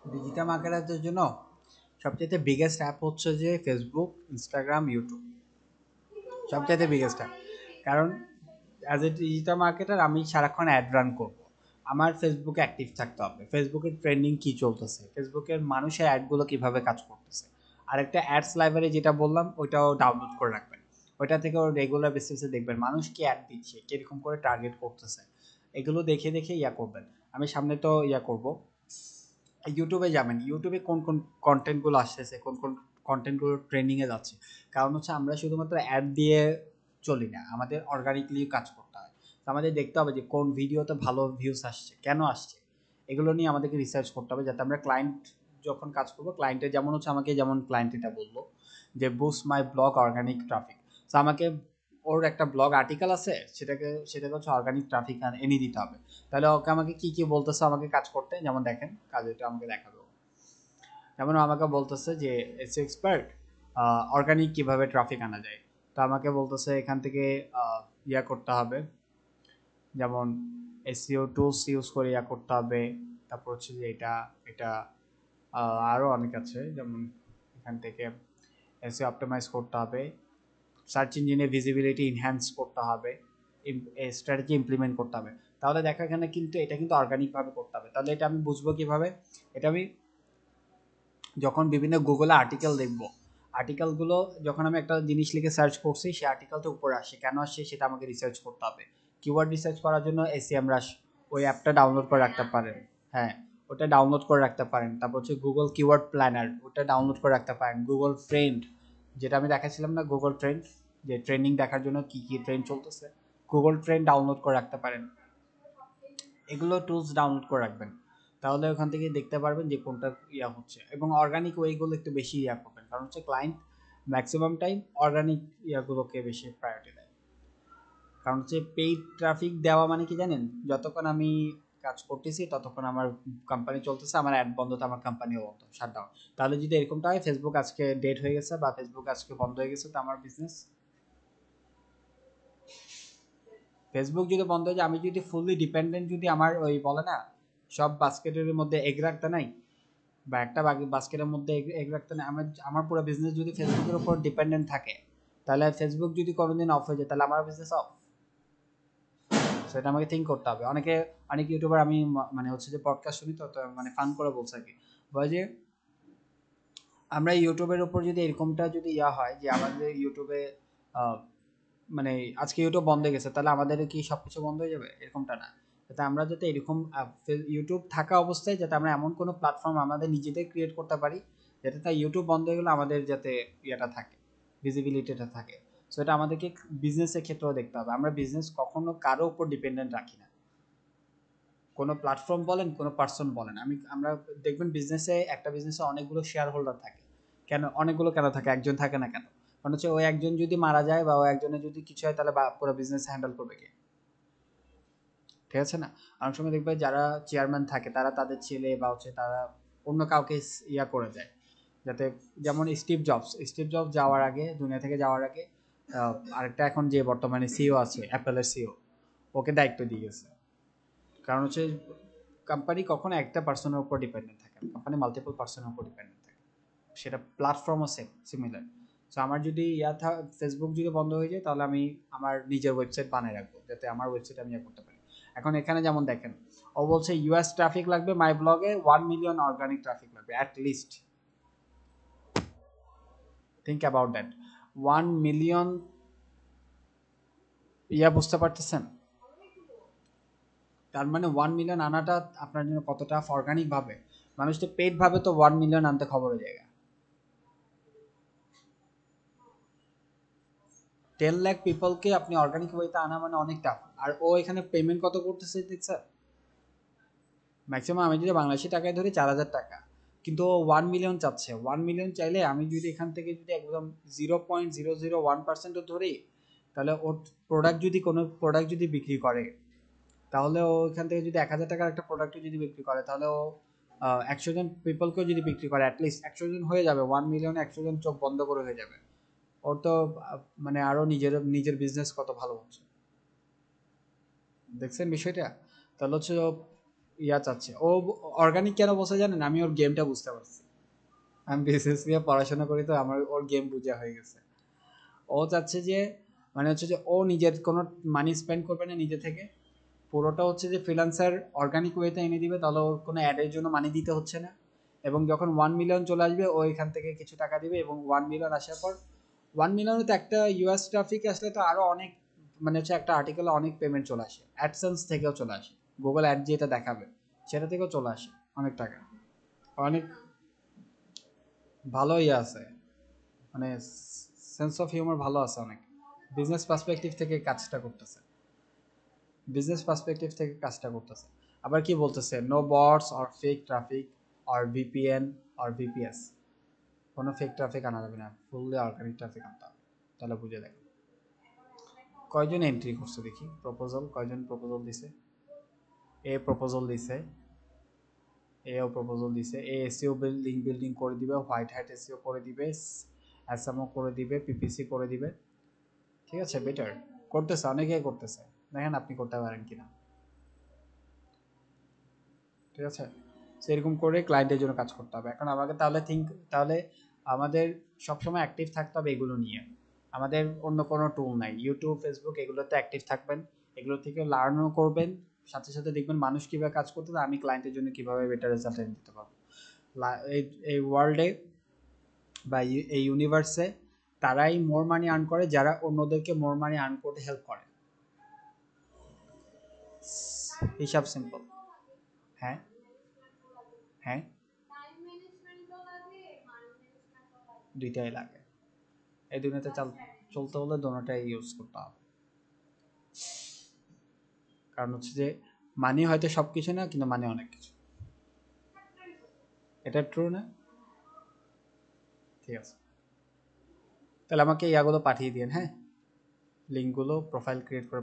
ডিজিটাল মার্কেটারদের জন্য সবচেয়ে বিগেস্ট অ্যাপ হচ্ছে যে ফেসবুক, ইনস্টাগ্রাম, ইউটিউব, সবচেয়ে বিগেস্ট অ্যাপ। কারণ অ্যাজ এ ডিজিটাল মার্কেটার আমি সারাক্ষণ অ্যাড রান করব, আমার ফেসবুকে অ্যাক্টিভ থাকতে হবে, ফেসবুকের ট্রেন্ডিং কী চলতেছে, ফেসবুকের মানুষের অ্যাডগুলো কীভাবে কাজ করতেছে। আর একটা অ্যাডস লাইব্রেরি যেটা বললাম, ওইটাও ডাউনলোড করে রাখবেন, ওইটা থেকেও রেগুলার বেসিসে দেখবেন মানুষ কি অ্যাড দিচ্ছে, কীরকম করে টার্গেট করতেছে, এগুলো দেখে দেখে ইয়া করবেন। আমি সামনে তো ইয়া করব, ইউটিউবে যাবেন, ইউটিউবে কোন কোন কন্টেন্টগুলো আসতেছে, কোন কোন কন্টেন্টগুলো ট্রেন্ডিংয়ে যাচ্ছে। কারণ হচ্ছে আমরা শুধুমাত্র অ্যাড দিয়ে চলি না, আমাদের অর্গানিকলি কাজ করতে হয়। তো আমাদের দেখতে হবে যে কোন ভিডিওতে ভালো ভিউস আসছে, কেন আসছে, এগুলো নিয়ে আমাদেরকে রিসার্চ করতে হবে, যাতে আমরা ক্লায়েন্ট যখন কাজ করবো, ক্লায়েন্টের যেমন হচ্ছে আমাকে যেমন ক্লায়েন্ট এটা বললো যে boost my blog organic traffic, তো আমাকে ওর একটা ব্লগ আর্টিকেল আছে, সেটাকে হচ্ছে অর্গানিক ট্রাফিক এনে দিতে হবে। তাহলে ওকে আমাকে কি কি বলতেছে আমাকে কাজ করতে, যেমন দেখেন কাজটা আমাকে দেখাবে, যেমন আমাকে বলতেছে যে এসি এক্সপার্ট অর্গানিক কিভাবে ট্রাফিক আনা যায়, তো আমাকে বলতেছে এখান থেকে ইয়া করতে হবে, যেমন এসইও টুলস ইউজ করে ইয়া করতে হবে। তারপর হচ্ছে যে এটা এটা আরও অনেক আছে, যেমন এখান থেকে এসইও অপটিমাইজ করতে হবে, সার্চ ইঞ্জিনে ভিজিবিলিটি ইনহ্যান্স করতে হবে, স্ট্র্যাটেজি ইমপ্লিমেন্ট করতে হবে। তাহলে দেখো এখানে কিন্তু এটা কিন্তু অর্গানিকভাবে করতে হবে। তাহলে এটা আমি বুঝবো কিভাবে? এটা আমি যখন বিভিন্ন গুগলে আর্টিকেল দেখবো, আর্টিকেলগুলো যখন আমি একটা জিনিস লিখে সার্চ করছি, সেই আর্টিকেলটা উপরে আসে, কেন আসে সেটা আমাকে রিসার্চ করতে হবে। কিওয়ার্ড রিসার্চ করার জন্য এসিএমরাশ ওই অ্যাপটা ডাউনলোড করে রাখতে পারেন। হ্যাঁ, ওটা ডাউনলোড করে রাখতে পারেন। তারপর হচ্ছে গুগল কিওয়ার্ড প্ল্যানার, ওটা ডাউনলোড করে রাখতে পারেন। গুগল ট্রেন্ড, যেটা আমি দেখাচ্ছিলাম না, গুগল ট্রেন্ড, যে ট্রেন্ডিং দেখার জন্য কি কি ট্রেন্ড চলতেছে, গুগল ট্রেন্ড ডাউনলোড করে রাখতে পারেন। এগুলো টুলস ডাউনলোড করে রাখবেন, তাহলে ওখান থেকে দেখতে পারবেন যে কোনটা ইয়া হচ্ছে। এবং অর্গানিক ওয়েগুলো একটু বেশি ইয়া করবেন, কারণ হচ্ছে ক্লায়েন্ট ম্যাক্সিমাম টাইম অর্গানিক ইয়াগুলোকে বেশি প্রায়োরিটি দেয়। কারণ হচ্ছে পেইড ট্রাফিক দেওয়া মানে কি জানেন, যতক্ষণ আমি কাজ করতেছি ততক্ষণ আমার কোম্পানি চলতেছে, আমার অ্যাড বন্ধ তো আমার কোম্পানিও বন্ধ, শাটডাউন। তাহলে যদি এরকমটা হয়, ফেসবুক আজকে ডেড হয়ে গেছে বা ফেসবুক আজকে বন্ধ হয়ে গেছে, তো আমার বিজনেস, ফেসবুক যদি বন্ধ হয়ে যায়, আমি যদি ফুললি ডিপেন্ডেন্ট, যদি আমার ওই বলে না সব বাস্কেটের মধ্যে এগ রাখতে নাই, বা একটা বাস্কেটের মধ্যে এগ রাখতে নাই, আমার পুরো বিজনেস যদি ফেসবুকের উপর ডিপেন্ডেন্ট থাকে, তাহলে ফেসবুক যদি কোনোদিন অফ হয়ে যায়, তাহলে আমার বিজনেস অফ। সেটা আমাকে থিঙ্ক করতে হবে। অনেক ইউটিউবার, আমি মানে হচ্ছে যে পডকাস্ট শুনি, তো মানে ফান করে বলছে আর কি, বলে যে আমরা ইউটিউবের উপর যদি এরকমটা যদি ইয়া হয় যে আমাদের ইউটিউবে মানে আজকে ইউটিউব বন্ধ হয়ে গেছে, তাহলে আমাদের কি সব কিছু বন্ধ হয়ে যাবে? এরকমটা না। যাতে আমরা যাতে এরকম ইউটিউব থাকা অবস্থায় যাতে আমরা এমন কোনো প্ল্যাটফর্ম আমাদের নিজেদের ক্রিয়েট করতে পারি, যাতে তাই ইউটিউব বন্ধ হয়ে গেলে আমাদের যাতে ইয়েটা থাকে, ভিজিবিলিটিটা থাকে। সো এটা আমাদেরকে বিজনেসের ক্ষেত্রেও দেখতে হবে। আমরা বিজনেস কখনো কারো উপর ডিপেন্ডেন্ট রাখি না, কোনো প্ল্যাটফর্ম বলেন, কোনো পার্সন বলেন। আমরা দেখবেন বিজনেসে, একটা বিজনেসে অনেকগুলো শেয়ার হোল্ডার থাকে। কেন অনেকগুলো কেন থাকে? একজন থাকে না কেন? কারণ হচ্ছে ওই একজন যদি মারা যায় বা ওই একজনের যদি কিছু হয়, তাহলে পুরো বিজনেস হ্যান্ডেল করবে কে? ঠিক আছে না? অনেক সময় দেখবে যারা চেয়ারম্যান থাকে, তারা তাদের ছেলে বা হচ্ছে তারা অন্য কাউকে ইয়া করে যায়, যাতে, যেমন স্টিভ জবস যাওয়ার আগে, দুনিয়া থেকে যাওয়ার আগে, আরেকটা এখন যে বর্তমানে সিইও আছে, অ্যাপেলের সিইও, ওকে দায়িত্ব দিয়ে গেছে। কারণ হচ্ছে কোম্পানি কখনো একটা পার্সনের উপর ডিপেন্ডেন্ট থাকে না, কোম্পানি মাল্টিপল পার্সনের উপর ডিপেন্ডেন্ট থাকে। সেটা প্ল্যাটফর্মও সিমিলার। সো আমার যদি ফেসবুক যদি বন্ধ হয়ে যায়, তাহলে আমি আমার নিজের ওয়েবসাইট বানিয়ে রাখবো, যাতে আমার ওয়েবসাইট আমি ইয়ে করতে পারি। এখন এখানে যেমন দেখেন, ও বলছে ইউএস ট্রাফিক লাগবে মাই ব্লগে 1 মিলিয়ন অর্গানিক ট্রাফিক লাগবে at least. Think about that, 1 million, yeah বুঝতে পারতেছেন? তার মানে 1 মিলিয়ন আনাটা আপনার জন্য কত টাফ অর্গানিক ভাবে। মানুষ তো পেড ভাবে তো 1 মিলিয়ন আনতে খবরের জায়গা। 10 লাখ পিপলকে আপনি অর্গানিক ওয়েতে আনা মানে অনেক টাফ। আর ও এখানে পেমেন্ট কত করতেছে দেখছেন? ম্যাক্সিমাম আমি যদি বাংলাদেশি টাকায় ধরি 4,000 টাকা, কিন্তু ও 1 মিলিয়ন চাচ্ছে। 1 মিলিয়ন চাইলে আমি যদি এখান থেকে যদি একদম 0.001%ও ধরি, তাহলে ওর প্রোডাক্ট যদি বিক্রি করে, তাহলে ও এখান থেকে যদি 1,000 টাকার একটা প্রোডাক্ট যদি বিক্রি করে, তাহলে ও 100 জন পিপলকেও যদি বিক্রি করে, অ্যাটলিস্ট 100 জন হয়ে যাবে। 1 মিলিয়ন 100 জন চোখ বন্ধ করে হয়ে যাবে। ওর তো মানে আরো নিজের বিজনেস কত ভালো হচ্ছে, দেখছেন বিষয়টা? তাহলে হচ্ছে ও ইয়া চাচ্ছে। ও অর্গানিক কেন বসে জানেন? আমি ওর গেমটা বুঝতে পারছি। আমি বিজনেস নিয়ে পড়াশোনা করি, তো আমার ওর গেম বুঝা হয়ে গেছে। ও চাচ্ছে যে, মানে হচ্ছে যে ও নিজের কোনো মানি স্পেন্ড করবে না নিজে থেকে, পুরোটা হচ্ছে যে ফ্রিল্যান্সার অর্গানিক ওয়েতে এনে দিবে, তাহলে ওর কোনো অ্যাডের জন্য মানি দিতে হচ্ছে না। এবং যখন 1 মিলিয়ন চলে আসবে, ও এখান থেকে কিছু টাকা দিবে, এবং 1 মিলিয়ন আসার পর, 1 মিলিয়নে তো একটা ইউএস ট্রাফিক আসলে তো আরও অনেক, মানে হচ্ছে একটা আর্টিকেলে অনেক পেমেন্ট চলে আসে, অ্যাডসেন্স থেকেও চলে আসে, গুগল অ্যাড যেটা দেখাবে সেটা থেকেও চলে আসে অনেক টাকা। অনেক ভালো ইয়ে আছে, মানে সেন্স অফ হিউমার ভালো আছে অনেক। বিজনেস পার্সপেক্টিভ থেকে কাজটা করতেছে, আবার কি বলতেছে, no bots or fake traffic or VPN or VPS, কোনো ফেক ট্রাফিক আনা যাবে না, ফুললি অর্গানিক ট্রাফিক আনতে হবে। তাহলে বুঝে দেখ কয়জন এন্ট্রি করছে দেখি, প্রপোজাল কয়জন প্রপোজাল দিছে। এ প্রপোজাল দিছে, এও প্রপোজাল দিছে। এ এসইও লিঙ্ক বিল্ডিং করে দিবে, হোয়াইট হ্যাট এসইও করে দিবে, এসএমও করে দিবে, পিপিসি করে দিবে। ঠিক আছে, বেটার করতেছে, অনেকেই করতেছে। দেখেন আপনি করতে পারেন কিনা। ঠিক আছে? সেরকম করে ক্লায়েন্টের জন্য কাজ করতে হবে। এখন আমাকে তাহলে আমাদের সবসময় অ্যাক্টিভ থাকতে হবে এগুলো নিয়ে। আমাদের অন্য কোনো টুল নাই। ইউটিউব, ফেসবুক এগুলোতে অ্যাক্টিভ থাকবেন। এগুলো থেকে লার্নও করবেন। সাথে সাথে দেখবেন মানুষ কিভাবে কাজ করতেছে, আমি ক্লায়েন্টের জন্য কিভাবে বেটার রেজাল্ট এনে দিতে পারবো। এই ওয়ার্ল্ডে বা এই ইউনিভার্সে তারাই মোর মানি আর্ন করে যারা অন্যদেরকে মোর মানি আর্ন করতে হেল্প করে। হিসাব সিম্পল। হ্যাঁ, হ্যাঁ, দুইটাই লাগে। এই দুনিয়াতে চলতে হলে দোনোটাই ইউজ করতে হবে। কারণ হচ্ছে যে মানি হয়তো সব কিছু না, কিন্তু মানি অনেক কিছু। এটা ট্রু না? ঠিক আছে, তাহলে আমাকে ইয়াগুলো পাঠিয়ে দিন, হ্যাঁ, লিঙ্কগুলো, প্রোফাইল ক্রিয়েট করে